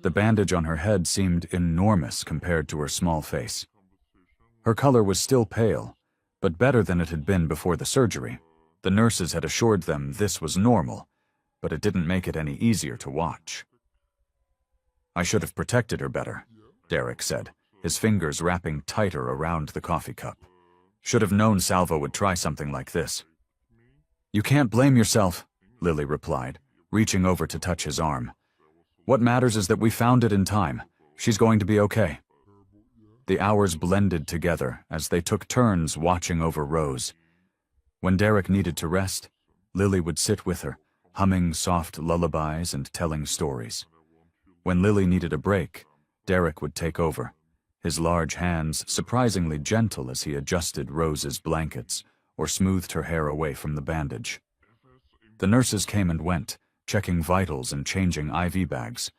[SPEAKER 1] The bandage on her head seemed enormous compared to her small face. Her color was still pale, but better than it had been before the surgery. The nurses had assured them this was normal, but it didn't make it any easier to watch. "I should have protected her better," Derek said, his fingers wrapping tighter around the coffee cup. "Should have known Salvo would try something like this." "You can't blame yourself," Lily replied, reaching over to touch his arm. "What matters is that we found it in time. She's going to be okay." The hours blended together as they took turns watching over Rose. When Derek needed to rest, Lily would sit with her, humming soft lullabies and telling stories. When Lily needed a break, Derek would take over, his large hands surprisingly gentle as he adjusted Rose's blankets or smoothed her hair away from the bandage. The nurses came and went, checking vitals and changing IV bags.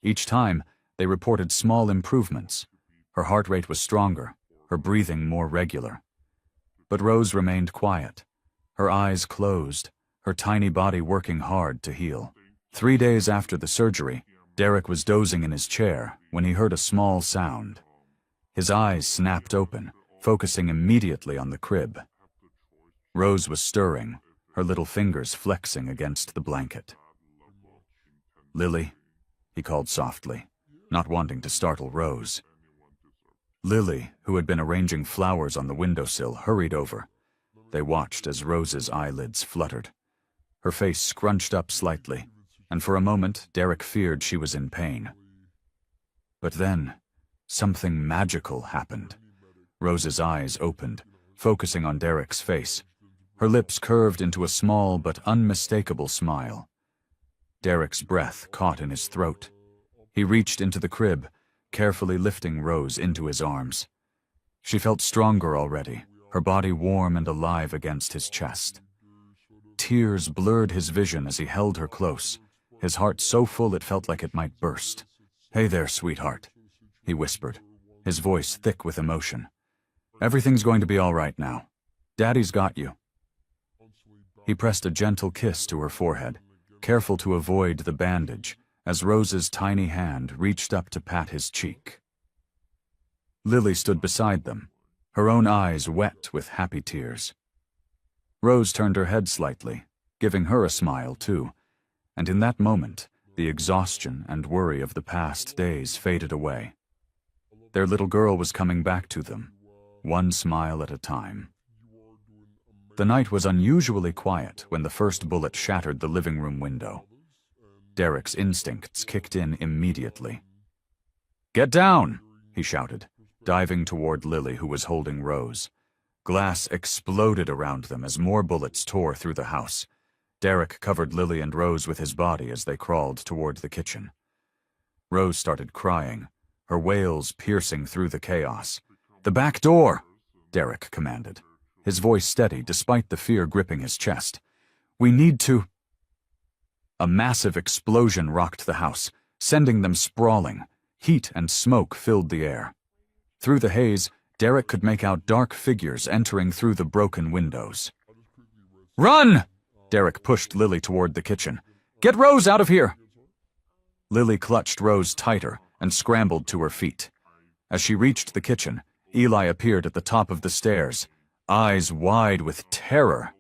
[SPEAKER 1] Each time, they reported small improvements. Her heart rate was stronger, her breathing more regular. But Rose remained quiet, her eyes closed, her tiny body working hard to heal. 3 days after the surgery, Derek was dozing in his chair when he heard a small sound. His eyes snapped open, focusing immediately on the crib. Rose was stirring, her little fingers flexing against the blanket. "Lily," he called softly, not wanting to startle Rose. Lily, who had been arranging flowers on the windowsill, hurried over. They watched as Rose's eyelids fluttered. Her face scrunched up slightly, and for a moment Derek feared she was in pain. But then, something magical happened. Rose's eyes opened, focusing on Derek's face. Her lips curved into a small but unmistakable smile. Derek's breath caught in his throat. He reached into the crib, carefully lifting Rose into his arms. She felt stronger already, her body warm and alive against his chest. Tears blurred his vision as he held her close, his heart so full it felt like it might burst. "Hey there, sweetheart," he whispered, his voice thick with emotion. "Everything's going to be all right now. Daddy's got you." He pressed a gentle kiss to her forehead, careful to avoid the bandage, as Rose's tiny hand reached up to pat his cheek. Lily stood beside them, her own eyes wet with happy tears. Rose turned her head slightly, giving her a smile too, and in that moment, the exhaustion and worry of the past days faded away. Their little girl was coming back to them, one smile at a time. The night was unusually quiet when the first bullet shattered the living room window. Derek's instincts kicked in immediately. "Get down!" he shouted, diving toward Lily, who was holding Rose. Glass exploded around them as more bullets tore through the house. Derek covered Lily and Rose with his body as they crawled toward the kitchen. Rose started crying, her wails piercing through the chaos. "The back door!" Derek commanded, his voice steady despite the fear gripping his chest. "We need to—" A massive explosion rocked the house, sending them sprawling. Heat and smoke filled the air. Through the haze, Derek could make out dark figures entering through the broken windows. "Run!" Derek pushed Lily toward the kitchen. "Get Rose out of here!" Lily clutched Rose tighter and scrambled to her feet. As she reached the kitchen, Eli appeared at the top of the stairs, eyes wide with terror.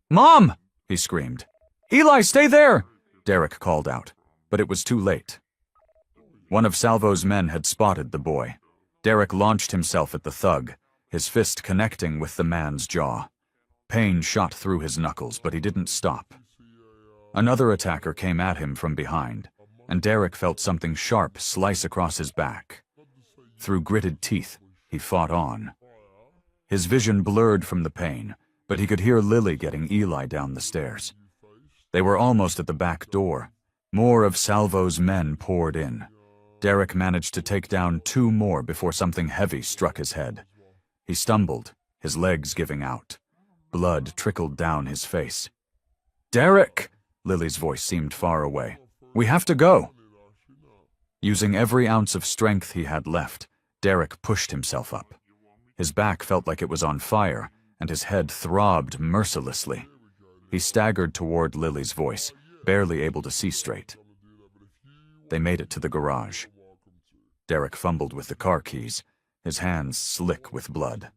[SPEAKER 1] "Mom!" he screamed. "Eli, stay there!" Derek called out, but it was too late. One of Salvo's men had spotted the boy. Derek launched himself at the thug, his fist connecting with the man's jaw. Pain shot through his knuckles, but he didn't stop. Another attacker came at him from behind, and Derek felt something sharp slice across his back. Through gritted teeth, he fought on. His vision blurred from the pain, but he could hear Lily getting Eli down the stairs. They were almost at the back door. More of Salvo's men poured in. Derek managed to take down 2 more before something heavy struck his head. He stumbled, his legs giving out. Blood trickled down his face. "Derek!" Lily's voice seemed far away. "We have to go!" Using every ounce of strength he had left, Derek pushed himself up. His back felt like it was on fire, and his head throbbed mercilessly. He staggered toward Lily's voice, barely able to see straight. They made it to the garage. Derek fumbled with the car keys, his hands slick with blood.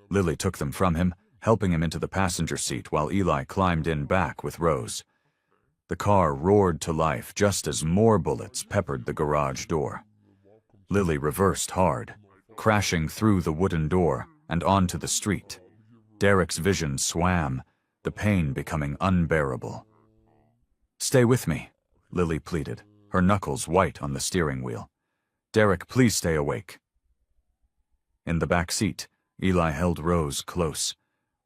[SPEAKER 1] Lily took them from him, helping him into the passenger seat while Eli climbed in back with Rose. The car roared to life just as more bullets peppered the garage door. Lily reversed hard, crashing through the wooden door and onto the street. Derek's vision swam, the pain becoming unbearable. "Stay with me," Lily pleaded, her knuckles white on the steering wheel. "Derek, please stay awake." In the back seat, Eli held Rose close,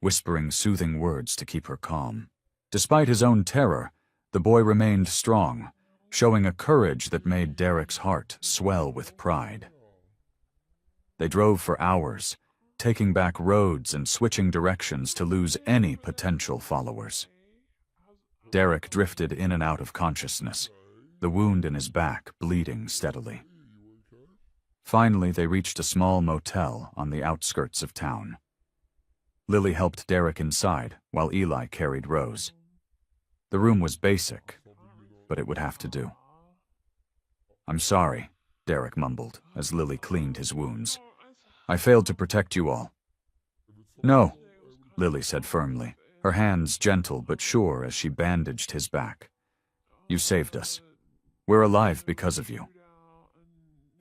[SPEAKER 1] whispering soothing words to keep her calm. Despite his own terror, the boy remained strong, showing a courage that made Derek's heart swell with pride. They drove for hours, taking back roads and switching directions to lose any potential followers. Derek drifted in and out of consciousness, the wound in his back bleeding steadily. Finally, they reached a small motel on the outskirts of town. Lily helped Derek inside while Eli carried Rose. The room was basic, but it would have to do. "I'm sorry," Derek mumbled as Lily cleaned his wounds. "I failed to protect you all." "No," Lily said firmly, her hands gentle but sure as she bandaged his back. "You saved us. We're alive because of you."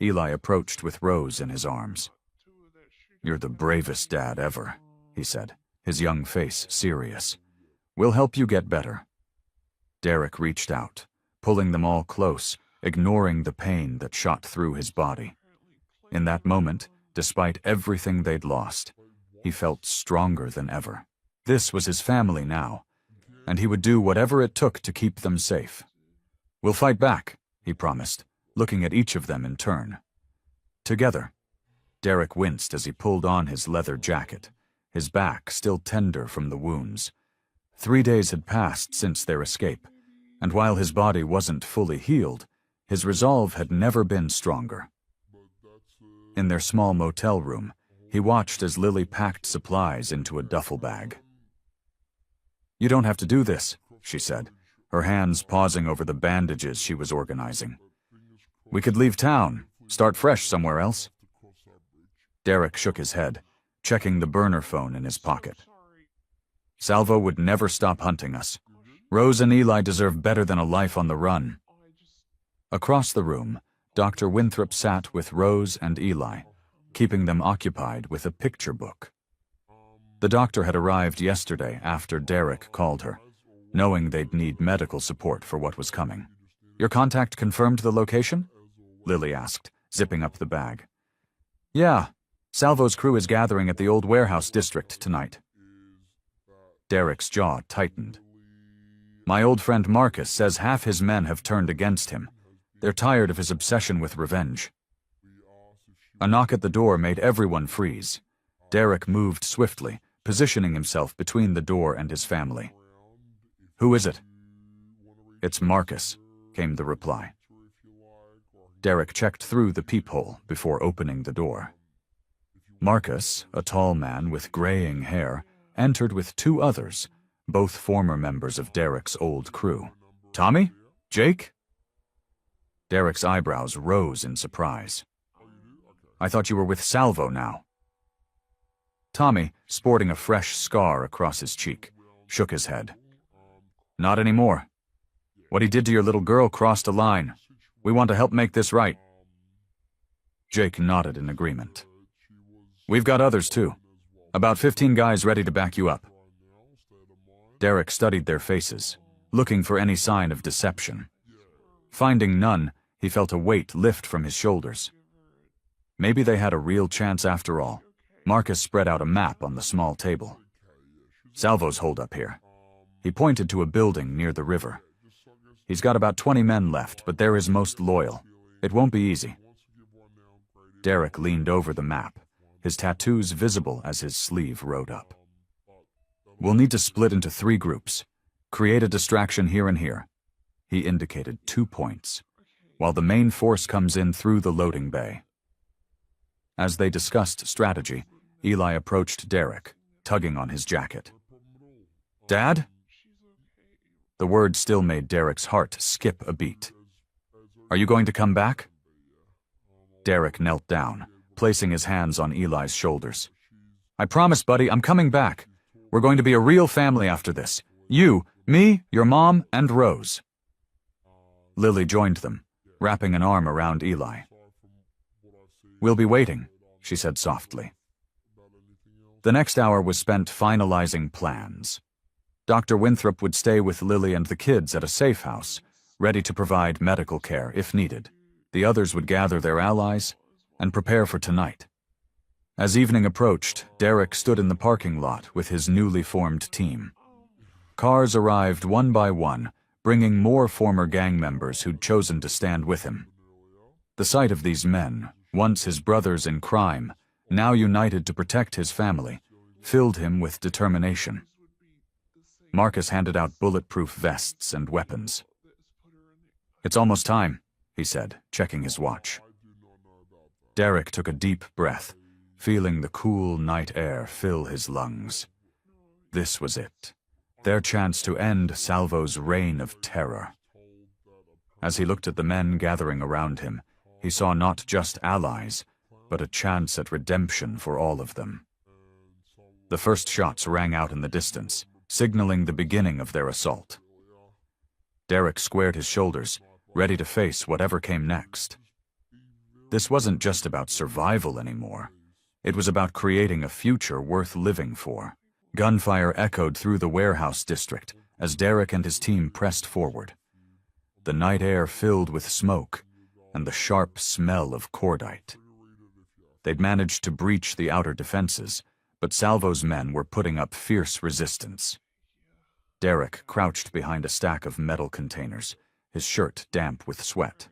[SPEAKER 1] Eli approached with Rose in his arms. "You're the bravest dad ever," he said, his young face serious. "We'll help you get better." Derek reached out, pulling them all close, ignoring the pain that shot through his body. In that moment, despite everything they'd lost, he felt stronger than ever. This was his family now, and he would do whatever it took to keep them safe. "We'll fight back," he promised, looking at each of them in turn. Together. Derek winced as he pulled on his leather jacket, his back still tender from the wounds. 3 days had passed since their escape, and while his body wasn't fully healed, his resolve had never been stronger. In their small motel room, he watched as Lily packed supplies into a duffel bag. "You don't have to do this," she said, her hands pausing over the bandages she was organizing. "We could leave town, start fresh somewhere else." Derek shook his head, checking the burner phone in his pocket. "Salvo would never stop hunting us. Rose and Eli deserve better than a life on the run." Across the room, Dr. Winthrop sat with Rose and Eli, keeping them occupied with a picture book. The doctor had arrived yesterday after Derek called her, knowing they'd need medical support for what was coming. "Your contact confirmed the location?" Lily asked, zipping up the bag. "Yeah, Salvo's crew is gathering at the old warehouse district tonight." Derek's jaw tightened. "My old friend Marcus says half his men have turned against him. They're tired of his obsession with revenge." A knock at the door made everyone freeze. Derek moved swiftly, positioning himself between the door and his family. "Who is it?" "It's Marcus," came the reply. Derek checked through the peephole before opening the door. Marcus, a tall man with graying hair, entered with 2 others, both former members of Derek's old crew. "Tommy? Jake?" Derek's eyebrows rose in surprise. "I thought you were with Salvo now." Tommy, sporting a fresh scar across his cheek, shook his head. "Not anymore. What he did to your little girl crossed a line. We want to help make this right." Jake nodded in agreement. "We've got others too. About 15 guys ready to back you up." Derek studied their faces, looking for any sign of deception. Finding none, he felt a weight lift from his shoulders. Maybe they had a real chance after all. Marcus spread out a map on the small table. "Salvo's holed up here." He pointed to a building near the river. "He's got about 20 men left, but they're his most loyal. It won't be easy." Derek leaned over the map, his tattoos visible as his sleeve rode up. "We'll need to split into 3 groups. Create a distraction here and here." He indicated 2 points, while the main force comes in through the loading bay. As they discussed strategy, Eli approached Derek, tugging on his jacket. "Dad?" The word still made Derek's heart skip a beat. "Are you going to come back?" Derek knelt down, placing his hands on Eli's shoulders. "I promise, buddy, I'm coming back. We're going to be a real family after this. You, me, your mom, and Rose." Lily joined them, wrapping an arm around Eli. "We'll be waiting," she said softly. The next hour was spent finalizing plans. Dr. Winthrop would stay with Lily and the kids at a safe house, ready to provide medical care if needed. The others would gather their allies and prepare for tonight. As evening approached, Derek stood in the parking lot with his newly formed team. Cars arrived one by one, bringing more former gang members who'd chosen to stand with him. The sight of these men, once his brothers in crime, now united to protect his family, filled him with determination. Marcus handed out bulletproof vests and weapons. "It's almost time," he said, checking his watch. Derek took a deep breath, feeling the cool night air fill his lungs. This was it, their chance to end Salvo's reign of terror. As he looked at the men gathering around him, he saw not just allies, but a chance at redemption for all of them. The first shots rang out in the distance, signaling the beginning of their assault. Derek squared his shoulders, ready to face whatever came next. This wasn't just about survival anymore. It was about creating a future worth living for. Gunfire echoed through the warehouse district as Derek and his team pressed forward. The night air filled with smoke and the sharp smell of cordite. They'd managed to breach the outer defenses, but Salvo's men were putting up fierce resistance. Derek crouched behind a stack of metal containers, his shirt damp with sweat.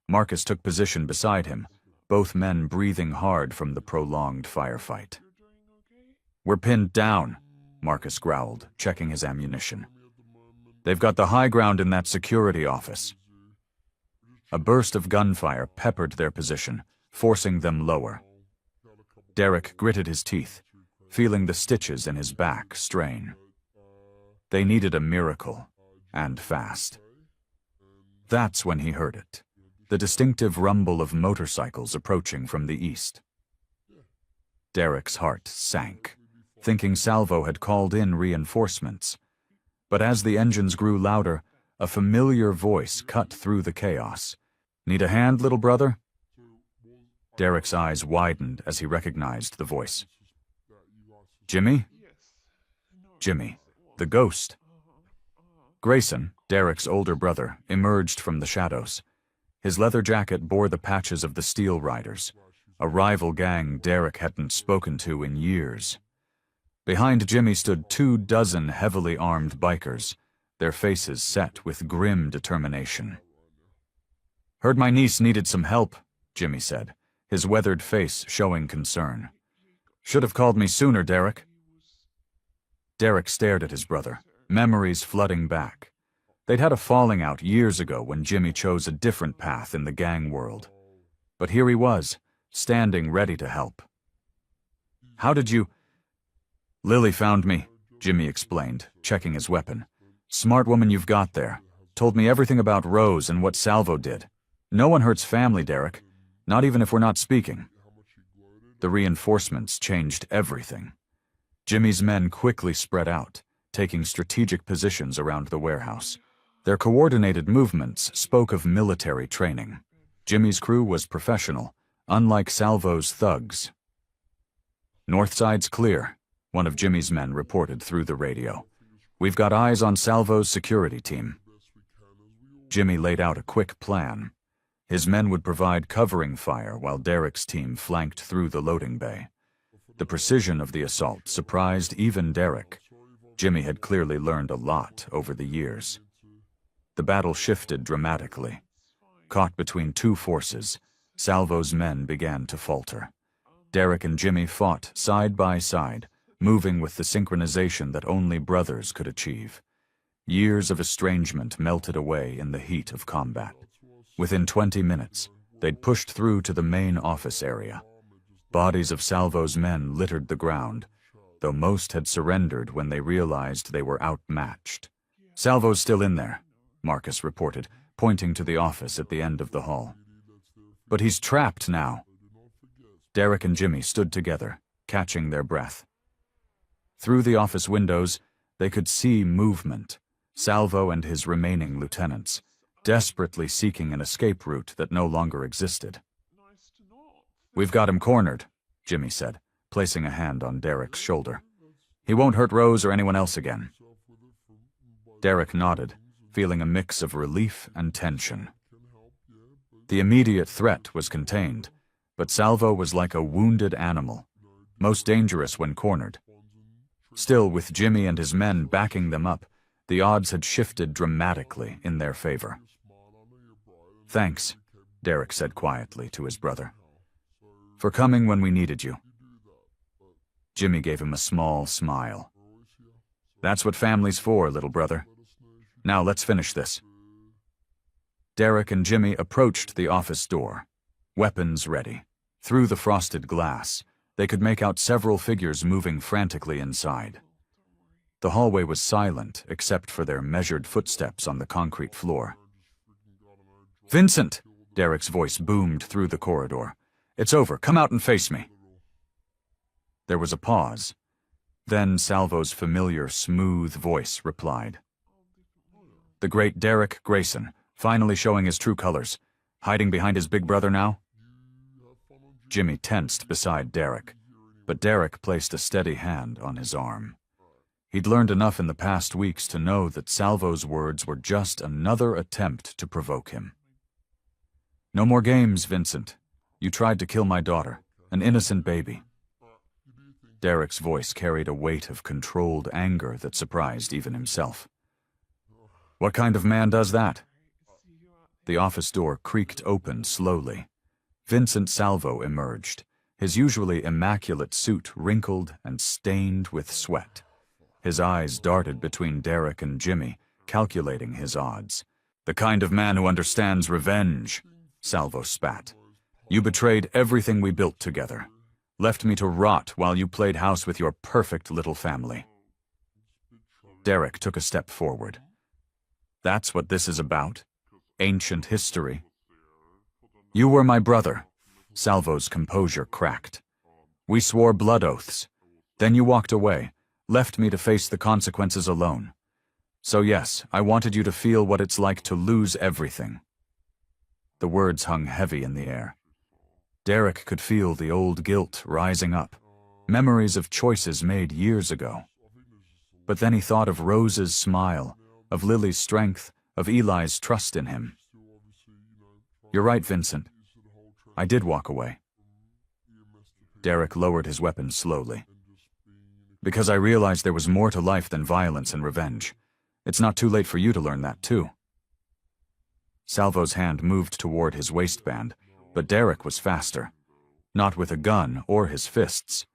[SPEAKER 1] Marcus took position beside him, both men breathing hard from the prolonged firefight. "We're pinned down," Marcus growled, checking his ammunition. "They've got the high ground in that security office." A burst of gunfire peppered their position, forcing them lower. Derek gritted his teeth, feeling the stitches in his back strain. They needed a miracle, and fast. That's when he heard it, the distinctive rumble of motorcycles approaching from the east. Derek's heart sank, thinking Salvo had called in reinforcements. But as the engines grew louder, a familiar voice cut through the chaos. "Need a hand, little brother?" Derek's eyes widened as he recognized the voice. "Jimmy?" Jimmy, the ghost. Grayson, Derek's older brother, emerged from the shadows. His leather jacket bore the patches of the Steel Riders, a rival gang Derek hadn't spoken to in years. Behind Jimmy stood 24 heavily armed bikers, their faces set with grim determination. "Heard my niece needed some help," Jimmy said, his weathered face showing concern. "Should have called me sooner, Derek." Derek stared at his brother, memories flooding back. They'd had a falling out years ago when Jimmy chose a different path in the gang world. But here he was, standing ready to help. "How did you—" "Lily found me," Jimmy explained, checking his weapon. "Smart woman you've got there. Told me everything about Rose and what Salvo did. No one hurts family, Derek. Not even if we're not speaking." The reinforcements changed everything. Jimmy's men quickly spread out, taking strategic positions around the warehouse. Their coordinated movements spoke of military training. Jimmy's crew was professional, unlike Salvo's thugs. "North side's clear," one of Jimmy's men reported through the radio. "We've got eyes on Salvo's security team." Jimmy laid out a quick plan. His men would provide covering fire while Derek's team flanked through the loading bay. The precision of the assault surprised even Derek. Jimmy had clearly learned a lot over the years. The battle shifted dramatically. Caught between two forces, Salvo's men began to falter. Derek and Jimmy fought side by side, moving with the synchronization that only brothers could achieve. Years of estrangement melted away in the heat of combat. Within 20 minutes, they'd pushed through to the main office area. Bodies of Salvo's men littered the ground, though most had surrendered when they realized they were outmatched. "Salvo's still in there," Marcus reported, pointing to the office at the end of the hall. "But he's trapped now." Derek and Jimmy stood together, catching their breath. Through the office windows, they could see movement. Salvo and his remaining lieutenants, desperately seeking an escape route that no longer existed. "We've got him cornered," Jimmy said, placing a hand on Derek's shoulder. "He won't hurt Rose or anyone else again." Derek nodded, feeling a mix of relief and tension. The immediate threat was contained, but Salvo was like a wounded animal, most dangerous when cornered. Still, with Jimmy and his men backing them up, the odds had shifted dramatically in their favor. "Thanks," Derek said quietly to his brother. For coming when we needed you. Jimmy gave him a small smile. That's what family's for, little brother. Now let's finish this. Derek and Jimmy approached the office door, weapons ready. Through the frosted glass, they could make out several figures moving frantically inside. The hallway was silent except for their measured footsteps on the concrete floor. "Vincent!" Derek's voice boomed through the corridor. "It's over. Come out and face me." There was a pause. Then Salvo's familiar, smooth voice replied. The great Derek Grayson, finally showing his true colors, hiding behind his big brother now? Jimmy tensed beside Derek, but Derek placed a steady hand on his arm. He'd learned enough in the past weeks to know that Salvo's words were just another attempt to provoke him. "No more games, Vincent. You tried to kill my daughter, an innocent baby." Derek's voice carried a weight of controlled anger that surprised even himself. "What kind of man does that?" The office door creaked open slowly. Vincent Salvo emerged, his usually immaculate suit wrinkled and stained with sweat. His eyes darted between Derek and Jimmy, calculating his odds. "The kind of man who understands revenge," Salvo spat. "You betrayed everything we built together. Left me to rot while you played house with your perfect little family." Derek took a step forward. "That's what this is about? Ancient history?" "You were my brother." Salvo's composure cracked. "We swore blood oaths. Then you walked away, left me to face the consequences alone. So yes, I wanted you to feel what it's like to lose everything." The words hung heavy in the air. Derek could feel the old guilt rising up, memories of choices made years ago. But then he thought of Rose's smile, of Lily's strength, of Eli's trust in him. "You're right, Vincent. I did walk away." Derek lowered his weapon slowly. "Because I realized there was more to life than violence and revenge. It's not too late for you to learn that, too." Salvo's hand moved toward his waistband, but Derek was faster. Not with a gun or his fists,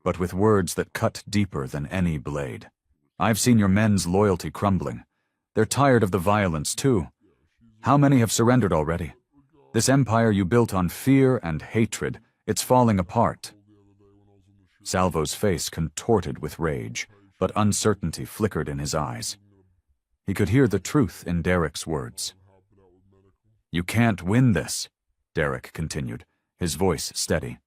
[SPEAKER 1] but with words that cut deeper than any blade. "I've seen your men's loyalty crumbling. They're tired of the violence, too. How many have surrendered already? This empire you built on fear and hatred, it's falling apart." Salvo's face contorted with rage, but uncertainty flickered in his eyes. He could hear the truth in Derek's words. "You can't win this," Derek continued, his voice steady.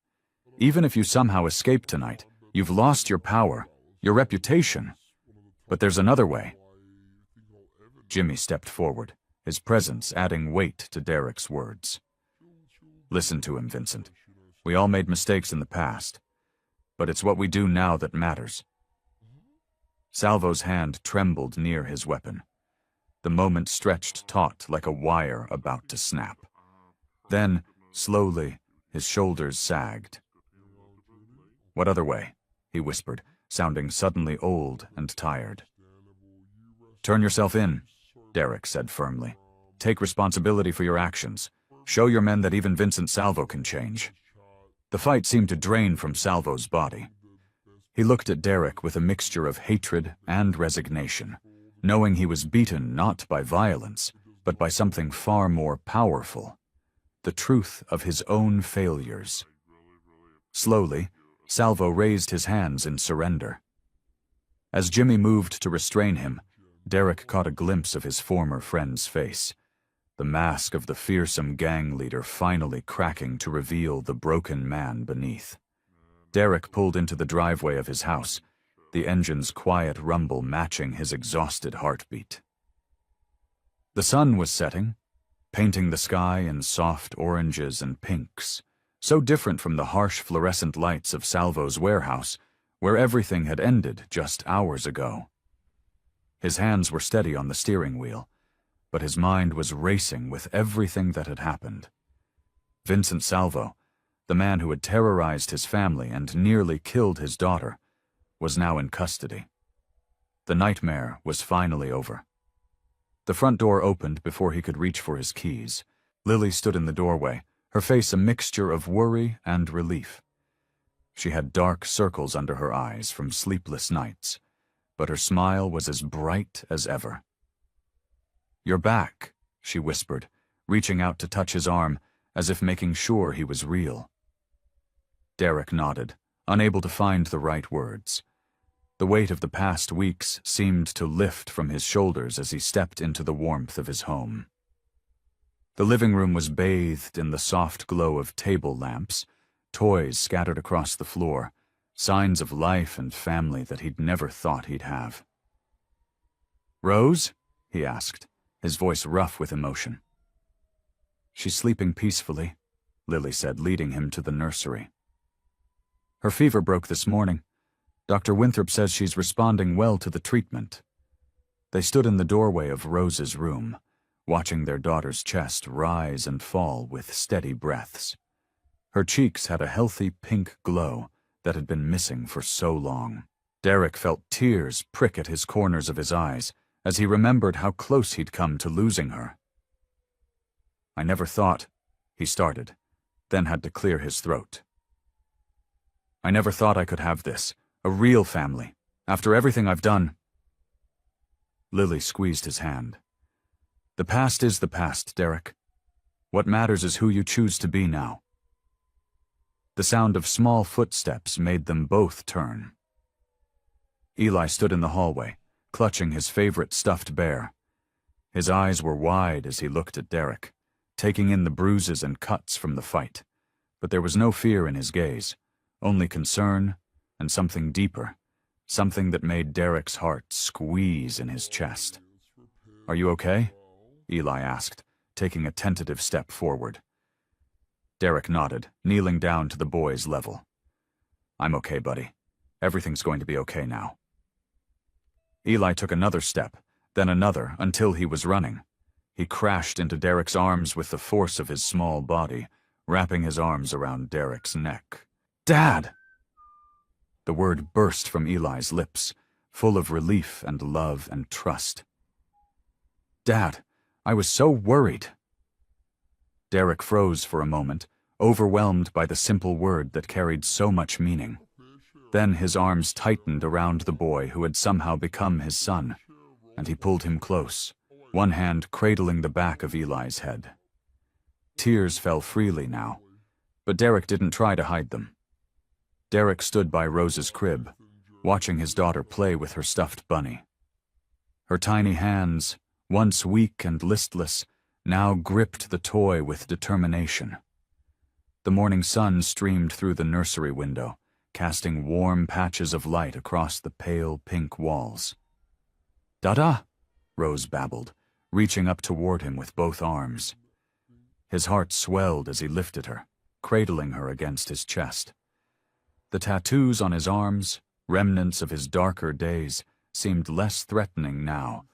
[SPEAKER 1] "Even if you somehow escape tonight, you've lost your power, your reputation. But there's another way." Jimmy stepped forward, his presence adding weight to Derek's words. "Listen to him, Vincent. We all made mistakes in the past, but it's what we do now that matters." Salvo's hand trembled near his weapon. The moment stretched taut like a wire about to snap. Then, slowly, his shoulders sagged. "What other way?" he whispered, sounding suddenly old and tired. "Turn yourself in," Derek said firmly. "Take responsibility for your actions. Show your men that even Vincent Salvo can change." The fight seemed to drain from Salvo's body. He looked at Derek with a mixture of hatred and resignation, knowing he was beaten not by violence, but by something far more powerful. The truth of his own failures. Slowly, Salvo raised his hands in surrender. As Jimmy moved to restrain him, Derek caught a glimpse of his former friend's face, the mask of the fearsome gang leader finally cracking to reveal the broken man beneath. Derek pulled into the driveway of his house, the engine's quiet rumble matching his exhausted heartbeat. The sun was setting, painting the sky in soft oranges and pinks, so different from the harsh fluorescent lights of Salvo's warehouse, where everything had ended just hours ago. His hands were steady on the steering wheel, but his mind was racing with everything that had happened. Vincent Salvo, the man who had terrorized his family and nearly killed his daughter, was now in custody. The nightmare was finally over. The front door opened before he could reach for his keys. Lily stood in the doorway, her face a mixture of worry and relief. She had dark circles under her eyes from sleepless nights, but her smile was as bright as ever. "You're back," she whispered, reaching out to touch his arm, as if making sure he was real. Derek nodded, unable to find the right words. The weight of the past weeks seemed to lift from his shoulders as he stepped into the warmth of his home. The living room was bathed in the soft glow of table lamps, toys scattered across the floor, signs of life and family that he'd never thought he'd have. "Rose?" he asked, his voice rough with emotion. "She's sleeping peacefully," Lily said, leading him to the nursery. "Her fever broke this morning. Dr. Winthrop says she's responding well to the treatment." They stood in the doorway of Rose's room, watching their daughter's chest rise and fall with steady breaths. Her cheeks had a healthy pink glow that had been missing for so long. Derek felt tears prick at his corners of his eyes as he remembered how close he'd come to losing her. "I never thought," he started, then had to clear his throat. "I never thought I could have this, a real family, after everything I've done." Lily squeezed his hand. "The past is the past, Derek. What matters is who you choose to be now." The sound of small footsteps made them both turn. Eli stood in the hallway, clutching his favorite stuffed bear. His eyes were wide as he looked at Derek, taking in the bruises and cuts from the fight, but there was no fear in his gaze, only concern and something deeper, something that made Derek's heart squeeze in his chest. "Are you okay?" Eli asked, taking a tentative step forward. Derek nodded, kneeling down to the boy's level. "I'm okay, buddy. Everything's going to be okay now." Eli took another step, then another, until he was running. He crashed into Derek's arms with the force of his small body, wrapping his arms around Derek's neck. "Dad!" The word burst from Eli's lips, full of relief and love and trust. "Dad, I was so worried." Derek froze for a moment, overwhelmed by the simple word that carried so much meaning. Then his arms tightened around the boy who had somehow become his son, and he pulled him close, one hand cradling the back of Eli's head. Tears fell freely now, but Derek didn't try to hide them. Derek stood by Rose's crib, watching his daughter play with her stuffed bunny. Her tiny hands, once weak and listless, now gripped the toy with determination. The morning sun streamed through the nursery window, casting warm patches of light across the pale pink walls. "Dada," Rose babbled, reaching up toward him with both arms. His heart swelled as he lifted her, cradling her against his chest. The tattoos on his arms, remnants of his darker days, seemed less threatening now,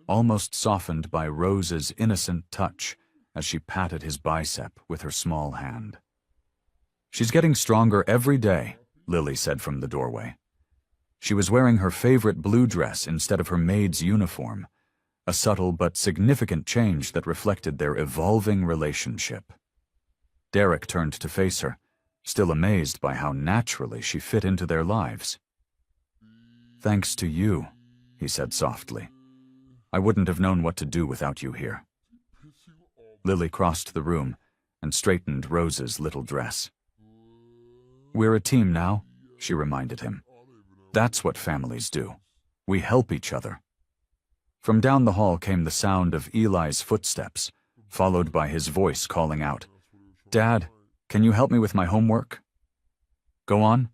[SPEAKER 1] almost softened by Rose's innocent touch as she patted his bicep with her small hand. "She's getting stronger every day," Lily said from the doorway. She was wearing her favorite blue dress instead of her maid's uniform, a subtle but significant change that reflected their evolving relationship. Derek turned to face her, still amazed by how naturally she fit into their lives. "Thanks to you," he said softly. "I wouldn't have known what to do without you here." Lily crossed the room and straightened Rose's little dress. "We're a team now," she reminded him. "That's what families do. We help each other." From down the hall came the sound of Eli's footsteps, followed by his voice calling out, "Dad, can you help me with my homework?" "Go on,"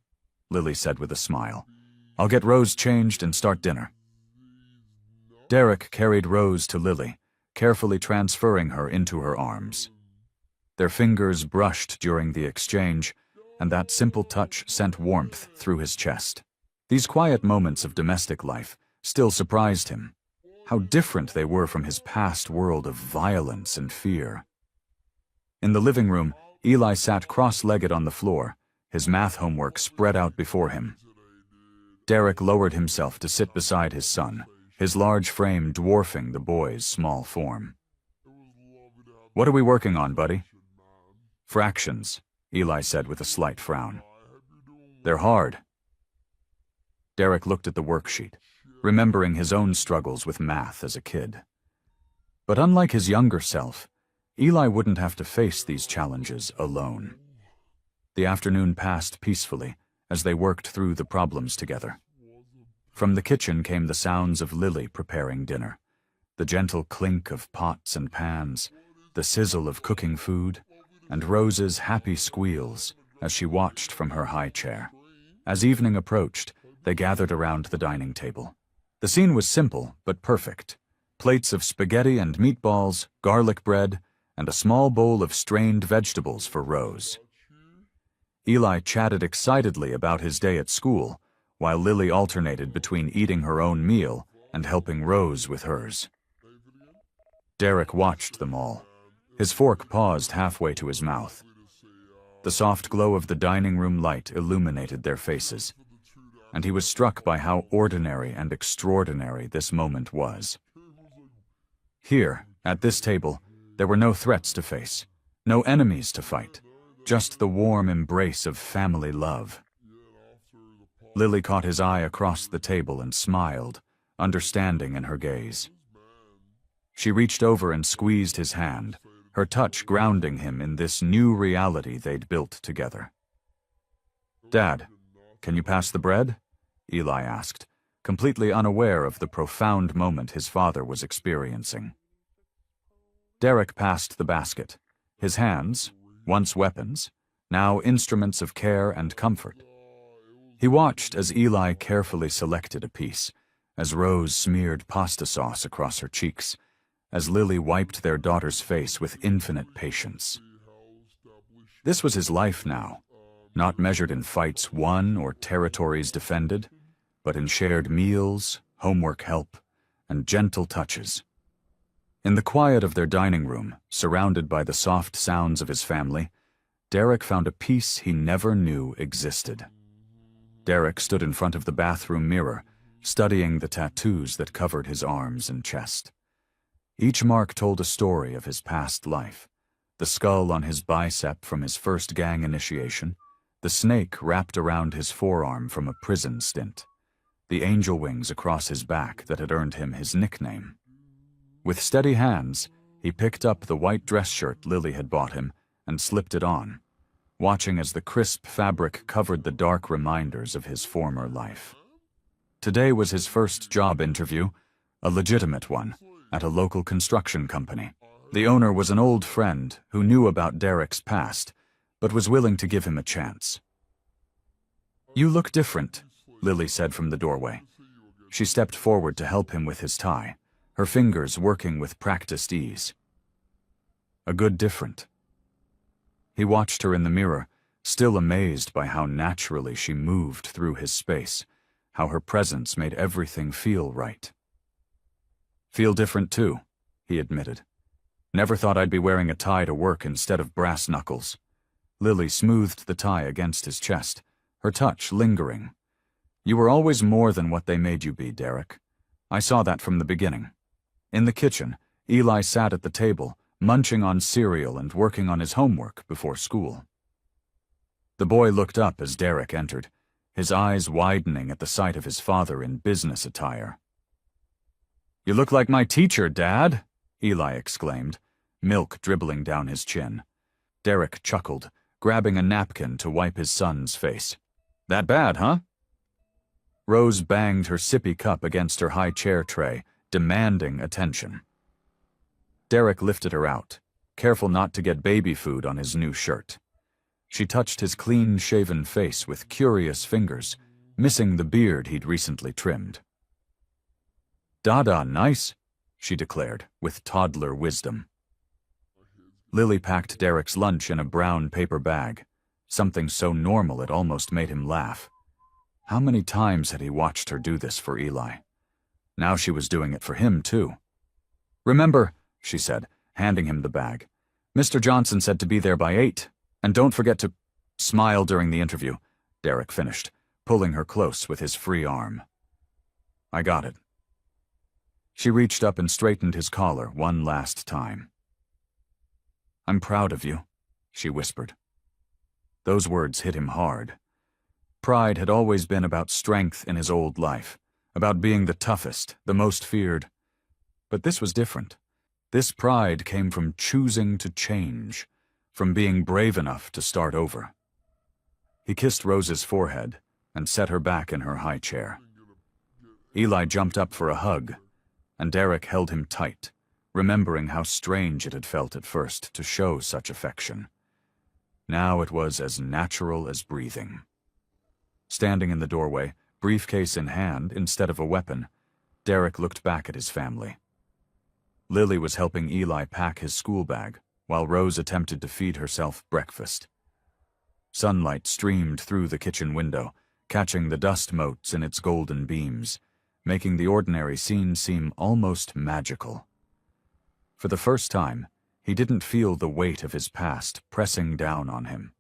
[SPEAKER 1] Lily said with a smile. "I'll get Rose changed and start dinner." Derek carried Rose to Lily, carefully transferring her into her arms. Their fingers brushed during the exchange, and that simple touch sent warmth through his chest. These quiet moments of domestic life still surprised him. How different they were from his past world of violence and fear. In the living room, Eli sat cross-legged on the floor, his math homework spread out before him. Derek lowered himself to sit beside his son, his large frame dwarfing the boy's small form. "What are we working on, buddy?" Fractions, Eli said with a slight frown. They're hard. Derek looked at the worksheet, remembering his own struggles with math as a kid. But unlike his younger self, Eli wouldn't have to face these challenges alone. The afternoon passed peacefully as they worked through the problems together. From the kitchen came the sounds of Lily preparing dinner, the gentle clink of pots and pans, the sizzle of cooking food, and Rose's happy squeals as she watched from her high chair. As evening approached, they gathered around the dining table. The scene was simple but perfect. Plates of spaghetti and meatballs, garlic bread, and a small bowl of strained vegetables for Rose. Eli chatted excitedly about his day at school, while Lily alternated between eating her own meal and helping Rose with hers. Derek watched them all. His fork paused halfway to his mouth. The soft glow of the dining room light illuminated their faces, and he was struck by how ordinary and extraordinary this moment was. Here, at this table, there were no threats to face, no enemies to fight, just the warm embrace of family love. Lily caught his eye across the table and smiled, understanding in her gaze. She reached over and squeezed his hand, her touch grounding him in this new reality they'd built together. "Dad, can you pass the bread?" Eli asked, completely unaware of the profound moment his father was experiencing. Derek passed the basket, his hands, once weapons, now instruments of care and comfort. He watched as Eli carefully selected a piece, as Rose smeared pasta sauce across her cheeks, as Lily wiped their daughter's face with infinite patience. This was his life now, not measured in fights won or territories defended, but in shared meals, homework help, and gentle touches. In the quiet of their dining room, surrounded by the soft sounds of his family, Derek found a peace he never knew existed. Derek stood in front of the bathroom mirror, studying the tattoos that covered his arms and chest. Each mark told a story of his past life: the skull on his bicep from his first gang initiation, the snake wrapped around his forearm from a prison stint, the angel wings across his back that had earned him his nickname. With steady hands, he picked up the white dress shirt Lily had bought him and slipped it on, watching as the crisp fabric covered the dark reminders of his former life. Today was his first job interview, a legitimate one, at a local construction company. The owner was an old friend who knew about Derek's past, but was willing to give him a chance. "You look different," Lily said from the doorway. She stepped forward to help him with his tie, her fingers working with practiced ease. A good different. He watched her in the mirror, still amazed by how naturally she moved through his space, how her presence made everything feel right. "Feel different too," he admitted. "Never thought I'd be wearing a tie to work instead of brass knuckles." Lily smoothed the tie against his chest, her touch lingering. "You were always more than what they made you be, Derek. I saw that from the beginning." In the kitchen, Eli sat at the table, munching on cereal and working on his homework before school. The boy looked up as Derek entered, his eyes widening at the sight of his father in business attire. "You look like my teacher, Dad," Eli exclaimed, milk dribbling down his chin. Derek chuckled, grabbing a napkin to wipe his son's face. "That bad, huh?" Rose banged her sippy cup against her high chair tray, demanding attention. Derek lifted her out, careful not to get baby food on his new shirt. She touched his clean-shaven face with curious fingers, missing the beard he'd recently trimmed. "Dada, nice," she declared, with toddler wisdom. Lily packed Derek's lunch in a brown paper bag, something so normal it almost made him laugh. How many times had he watched her do this for Eli? Now she was doing it for him, too. "Remember," she said, handing him the bag, "Mr. Johnson said to be there by 8, and don't forget to smile during the interview," Derek finished, pulling her close with his free arm. "I got it." She reached up and straightened his collar one last time. "I'm proud of you," she whispered. Those words hit him hard. Pride had always been about strength in his old life, about being the toughest, the most feared. But this was different. This pride came from choosing to change, from being brave enough to start over. He kissed Rose's forehead and set her back in her high chair. Eli jumped up for a hug, and Derek held him tight, remembering how strange it had felt at first to show such affection. Now it was as natural as breathing. Standing in the doorway, briefcase in hand instead of a weapon, Derek looked back at his family. Lily was helping Eli pack his school bag, while Rose attempted to feed herself breakfast. Sunlight streamed through the kitchen window, catching the dust motes in its golden beams, making the ordinary scene seem almost magical. For the first time, he didn't feel the weight of his past pressing down on him.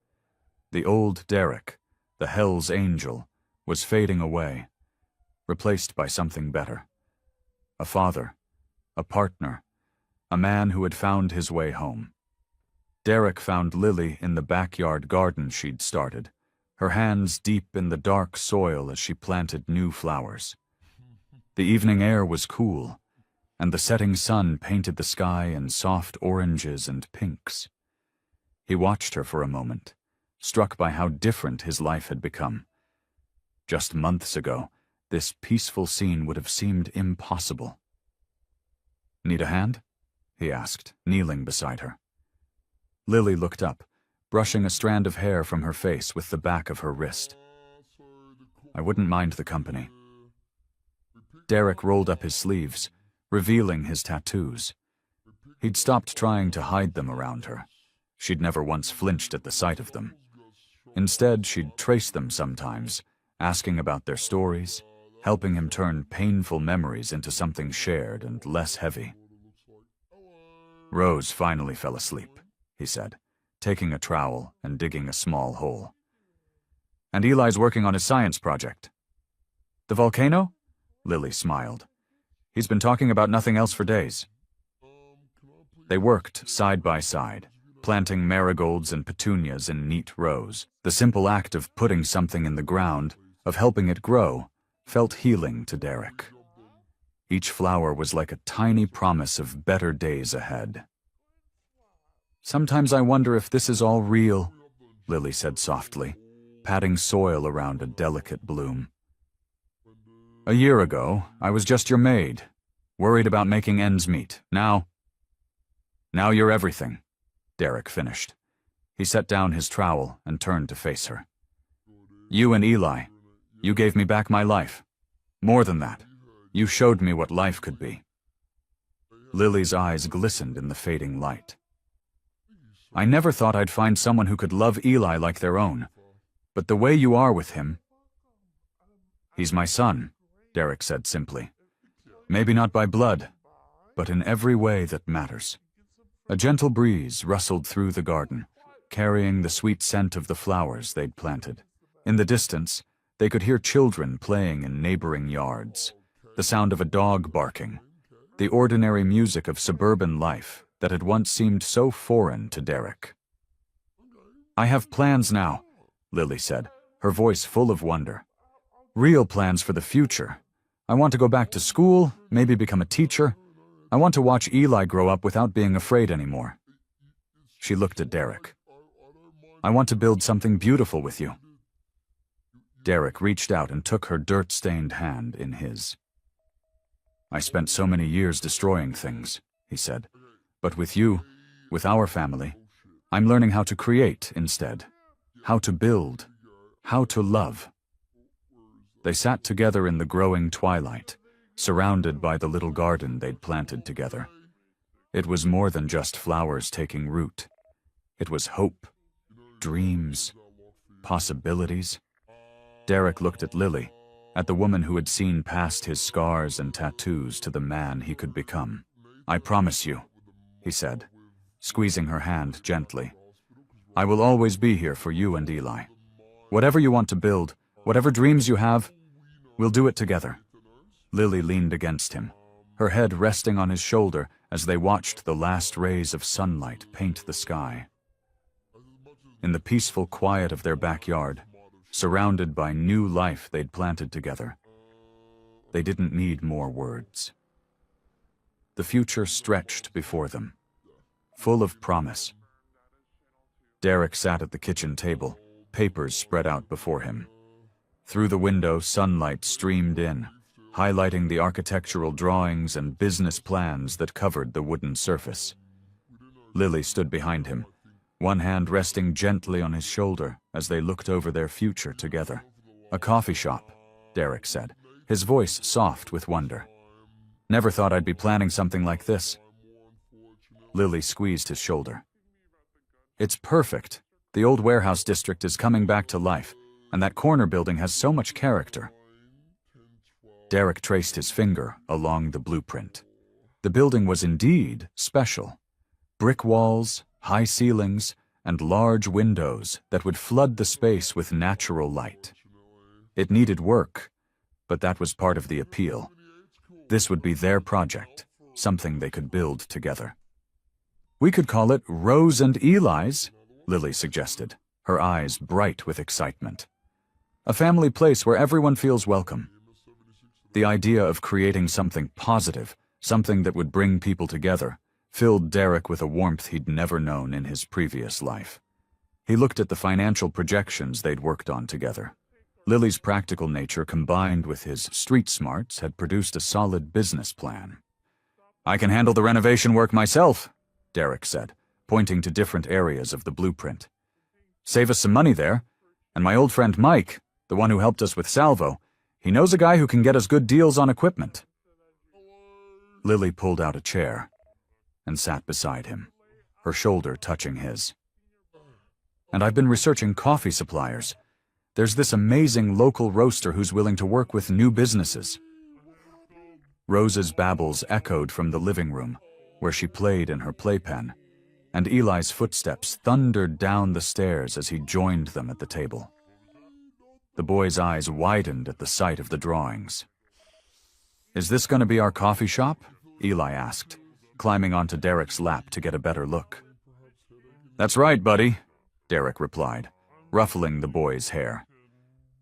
[SPEAKER 1] The old Derek, the Hell's Angel, was fading away, replaced by something better. A father, a partner, a man who had found his way home. Derek found Lily in the backyard garden she'd started, her hands deep in the dark soil as she planted new flowers. The evening air was cool, and the setting sun painted the sky in soft oranges and pinks. He watched her for a moment, struck by how different his life had become. Just months ago, this peaceful scene would have seemed impossible. "Need a hand?" he asked, kneeling beside her. Lily looked up, brushing a strand of hair from her face with the back of her wrist. "I wouldn't mind the company." Derek rolled up his sleeves, revealing his tattoos. He'd stopped trying to hide them around her. She'd never once flinched at the sight of them. Instead, she'd trace them sometimes, asking about their stories, helping him turn painful memories into something shared and less heavy. "Rose finally fell asleep," he said, taking a trowel and digging a small hole. "And Eli's working on his science project." "The volcano?" Lily smiled. "He's been talking about nothing else for days." They worked side by side, planting marigolds and petunias in neat rows. The simple act of putting something in the ground, of helping it grow, felt healing to Derek. Each flower was like a tiny promise of better days ahead. "Sometimes I wonder if this is all real," Lily said softly, patting soil around a delicate bloom. "A year ago, I was just your maid, worried about making ends meet. Now you're everything," Derek finished. He set down his trowel and turned to face her. "You and Eli, you gave me back my life. More than that, you showed me what life could be." Lily's eyes glistened in the fading light. "I never thought I'd find someone who could love Eli like their own, but the way you are with him—" "He's my son," Derek said simply. "Maybe not by blood, but in every way that matters." A gentle breeze rustled through the garden, carrying the sweet scent of the flowers they'd planted. In the distance, they could hear children playing in neighboring yards, the sound of a dog barking, the ordinary music of suburban life that had once seemed so foreign to Derek. "I have plans now," Lily said, her voice full of wonder. "Real plans for the future. I want to go back to school, maybe become a teacher. I want to watch Eli grow up without being afraid anymore." She looked at Derek. "I want to build something beautiful with you." Derek reached out and took her dirt-stained hand in his. "I spent so many years destroying things," he said. "But with you, with our family, I'm learning how to create instead, how to build, how to love." They sat together in the growing twilight, surrounded by the little garden they'd planted together. It was more than just flowers taking root. It was hope, dreams, possibilities. Derek looked at Lily, at the woman who had seen past his scars and tattoos to the man he could become. "I promise you," he said, squeezing her hand gently. "I will always be here for you and Eli. Whatever you want to build, whatever dreams you have, we'll do it together." Lily leaned against him, her head resting on his shoulder as they watched the last rays of sunlight paint the sky. in the peaceful quiet of their backyard, surrounded by new life they'd planted together. They didn't need more words. The future stretched before them, full of promise. Derek sat at the kitchen table, papers spread out before him. Through the window, sunlight streamed in, highlighting the architectural drawings and business plans that covered the wooden surface. Lily stood behind him, one hand resting gently on his shoulder as they looked over their future together. "A coffee shop," Derek said, his voice soft with wonder. "Never thought I'd be planning something like this." Lily squeezed his shoulder. "It's perfect. The old warehouse district is coming back to life, and that corner building has so much character." Derek traced his finger along the blueprint. The building was indeed special. Brick walls, high ceilings, and large windows that would flood the space with natural light. It needed work, but that was part of the appeal. This would be their project, something they could build together. "We could call it Rose and Eli's," Lily suggested, her eyes bright with excitement. "A family place where everyone feels welcome." The idea of creating something positive, something that would bring people together, filled Derek with a warmth he'd never known in his previous life. He looked at the financial projections they'd worked on together. Lily's practical nature combined with his street smarts had produced a solid business plan. "I can handle the renovation work myself," Derek said, pointing to different areas of the blueprint. "Save us some money there, and my old friend Mike, the one who helped us with Salvo, he knows a guy who can get us good deals on equipment." Lily pulled out a chair and sat beside him, her shoulder touching his. "And I've been researching coffee suppliers. There's this amazing local roaster who's willing to work with new businesses." Rose's babbles echoed from the living room, where she played in her playpen, and Eli's footsteps thundered down the stairs as he joined them at the table. The boy's eyes widened at the sight of the drawings. "Is this going to be our coffee shop?" Eli asked, climbing onto Derek's lap to get a better look. "That's right, buddy," Derek replied, ruffling the boy's hair.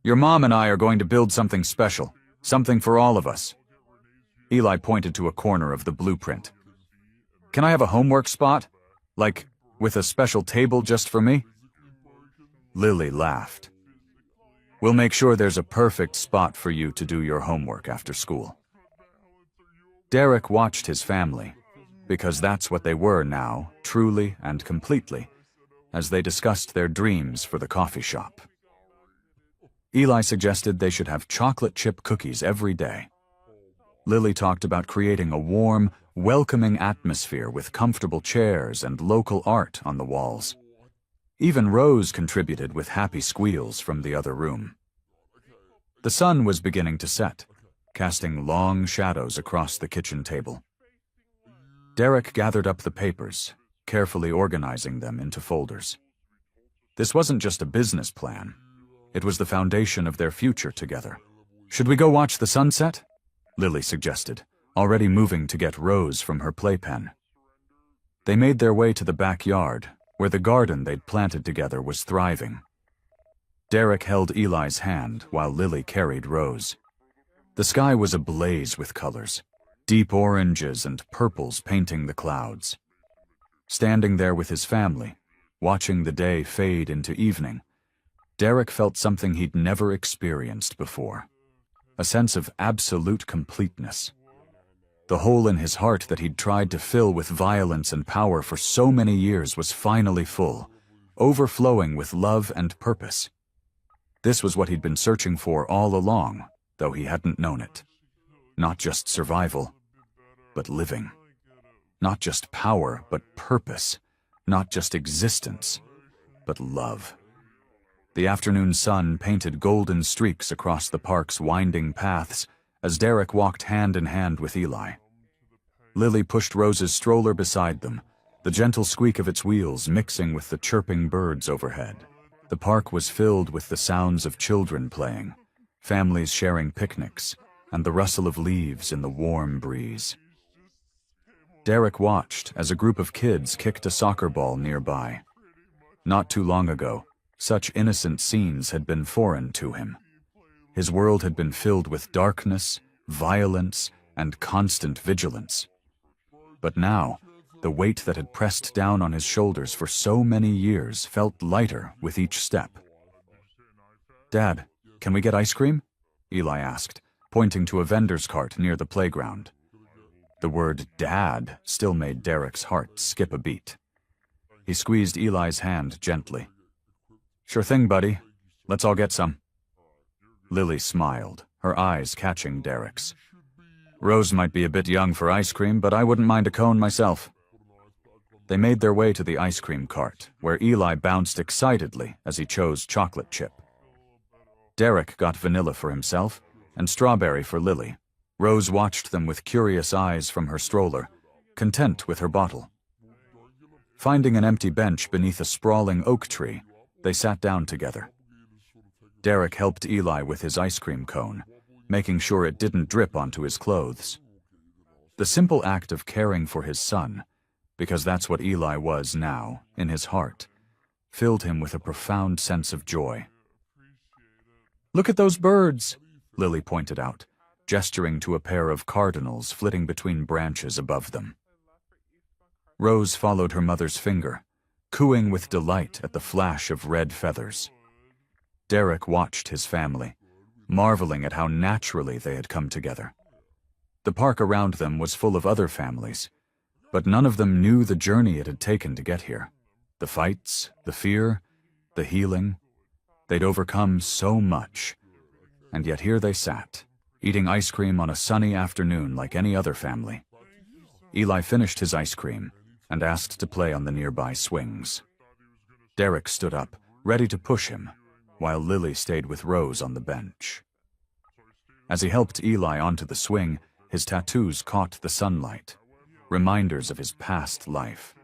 [SPEAKER 1] "Your mom and I are going to build something special, something for all of us." Eli pointed to a corner of the blueprint. "Can I have a homework spot? Like, with a special table just for me?" Lily laughed. "We'll make sure there's a perfect spot for you to do your homework after school." Derek watched his family, because that's what they were now, truly and completely, as they discussed their dreams for the coffee shop. Eli suggested they should have chocolate chip cookies every day. Lily talked about creating a warm, welcoming atmosphere with comfortable chairs and local art on the walls. Even Rose contributed with happy squeals from the other room. The sun was beginning to set, casting long shadows across the kitchen table. Derek gathered up the papers, carefully organizing them into folders. This wasn't just a business plan. It was the foundation of their future together. "Should we go watch the sunset?" Lily suggested, already moving to get Rose from her playpen. They made their way to the backyard, where the garden they'd planted together was thriving. Derek held Eli's hand while Lily carried Rose. The sky was ablaze with colors, deep oranges and purples painting the clouds. Standing there with his family, watching the day fade into evening, Derek felt something he'd never experienced before. A sense of absolute completeness. The hole in his heart that he'd tried to fill with violence and power for so many years was finally full, overflowing with love and purpose. This was what he'd been searching for all along, though he hadn't known it. Not just survival, but living. Not just power, but purpose. Not just existence, but love. The afternoon sun painted golden streaks across the park's winding paths as Derek walked hand in hand with Eli. Lily pushed Rose's stroller beside them, the gentle squeak of its wheels mixing with the chirping birds overhead. The park was filled with the sounds of children playing, families sharing picnics, and the rustle of leaves in the warm breeze. Derek watched as a group of kids kicked a soccer ball nearby. Not too long ago, such innocent scenes had been foreign to him. His world had been filled with darkness, violence, and constant vigilance. But now, the weight that had pressed down on his shoulders for so many years felt lighter with each step. "Dad, can we get ice cream?" Eli asked, pointing to a vendor's cart near the playground. The word "Dad" still made Derek's heart skip a beat. He squeezed Eli's hand gently. "Sure thing, buddy. Let's all get some." Lily smiled, her eyes catching Derek's. "Rose might be a bit young for ice cream, but I wouldn't mind a cone myself." They made their way to the ice cream cart, where Eli bounced excitedly as he chose chocolate chip. Derek got vanilla for himself and strawberry for Lily. Rose watched them with curious eyes from her stroller, content with her bottle. Finding an empty bench beneath a sprawling oak tree, they sat down together. Derek helped Eli with his ice cream cone, making sure it didn't drip onto his clothes. The simple act of caring for his son, because that's what Eli was now, in his heart, filled him with a profound sense of joy. "Look at those birds," Lily pointed out, gesturing to a pair of cardinals flitting between branches above them. Rose followed her mother's finger, cooing with delight at the flash of red feathers. Derek watched his family, marveling at how naturally they had come together. The park around them was full of other families, but none of them knew the journey it had taken to get here. The fights, the fear, the healing. They'd overcome so much, and yet here they sat, eating ice cream on a sunny afternoon like any other family. Eli finished his ice cream and asked to play on the nearby swings. Derek stood up, ready to push him, while Lily stayed with Rose on the bench. As he helped Eli onto the swing, his tattoos caught the sunlight, reminders of his past life.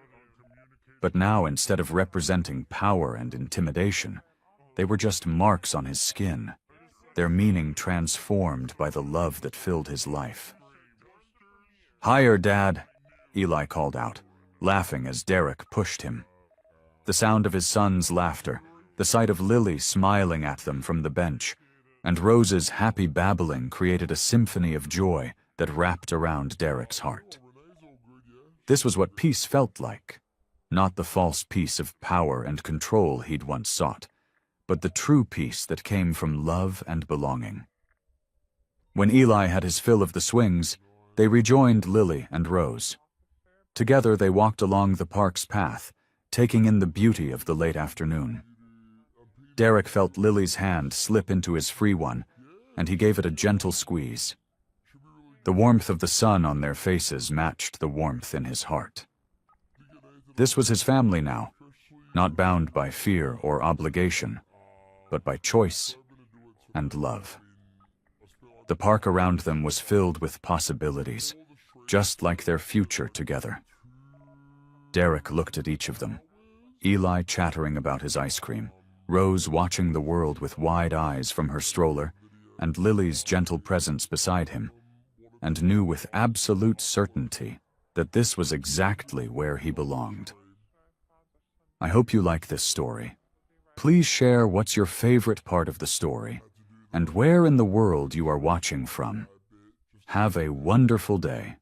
[SPEAKER 1] But now, instead of representing power and intimidation, they were just marks on his skin, their meaning transformed by the love that filled his life. "Higher, Dad," Eli called out, laughing as Derek pushed him. The sound of his son's laughter, the sight of Lily smiling at them from the bench, and Rose's happy babbling created a symphony of joy that wrapped around Derek's heart. This was what peace felt like, not the false peace of power and control he'd once sought, but the true peace that came from love and belonging. When Eli had his fill of the swings, they rejoined Lily and Rose. Together they walked along the park's path, taking in the beauty of the late afternoon. Derek felt Lily's hand slip into his free one, and he gave it a gentle squeeze. The warmth of the sun on their faces matched the warmth in his heart. This was his family now, not bound by fear or obligation, but by choice and love. The park around them was filled with possibilities, just like their future together. Derek looked at each of them, Eli chattering about his ice cream, Rose watching the world with wide eyes from her stroller, and Lily's gentle presence beside him, and knew with absolute certainty that this was exactly where he belonged. I hope you like this story. Please share what's your favorite part of the story, and where in the world you are watching from. Have a wonderful day.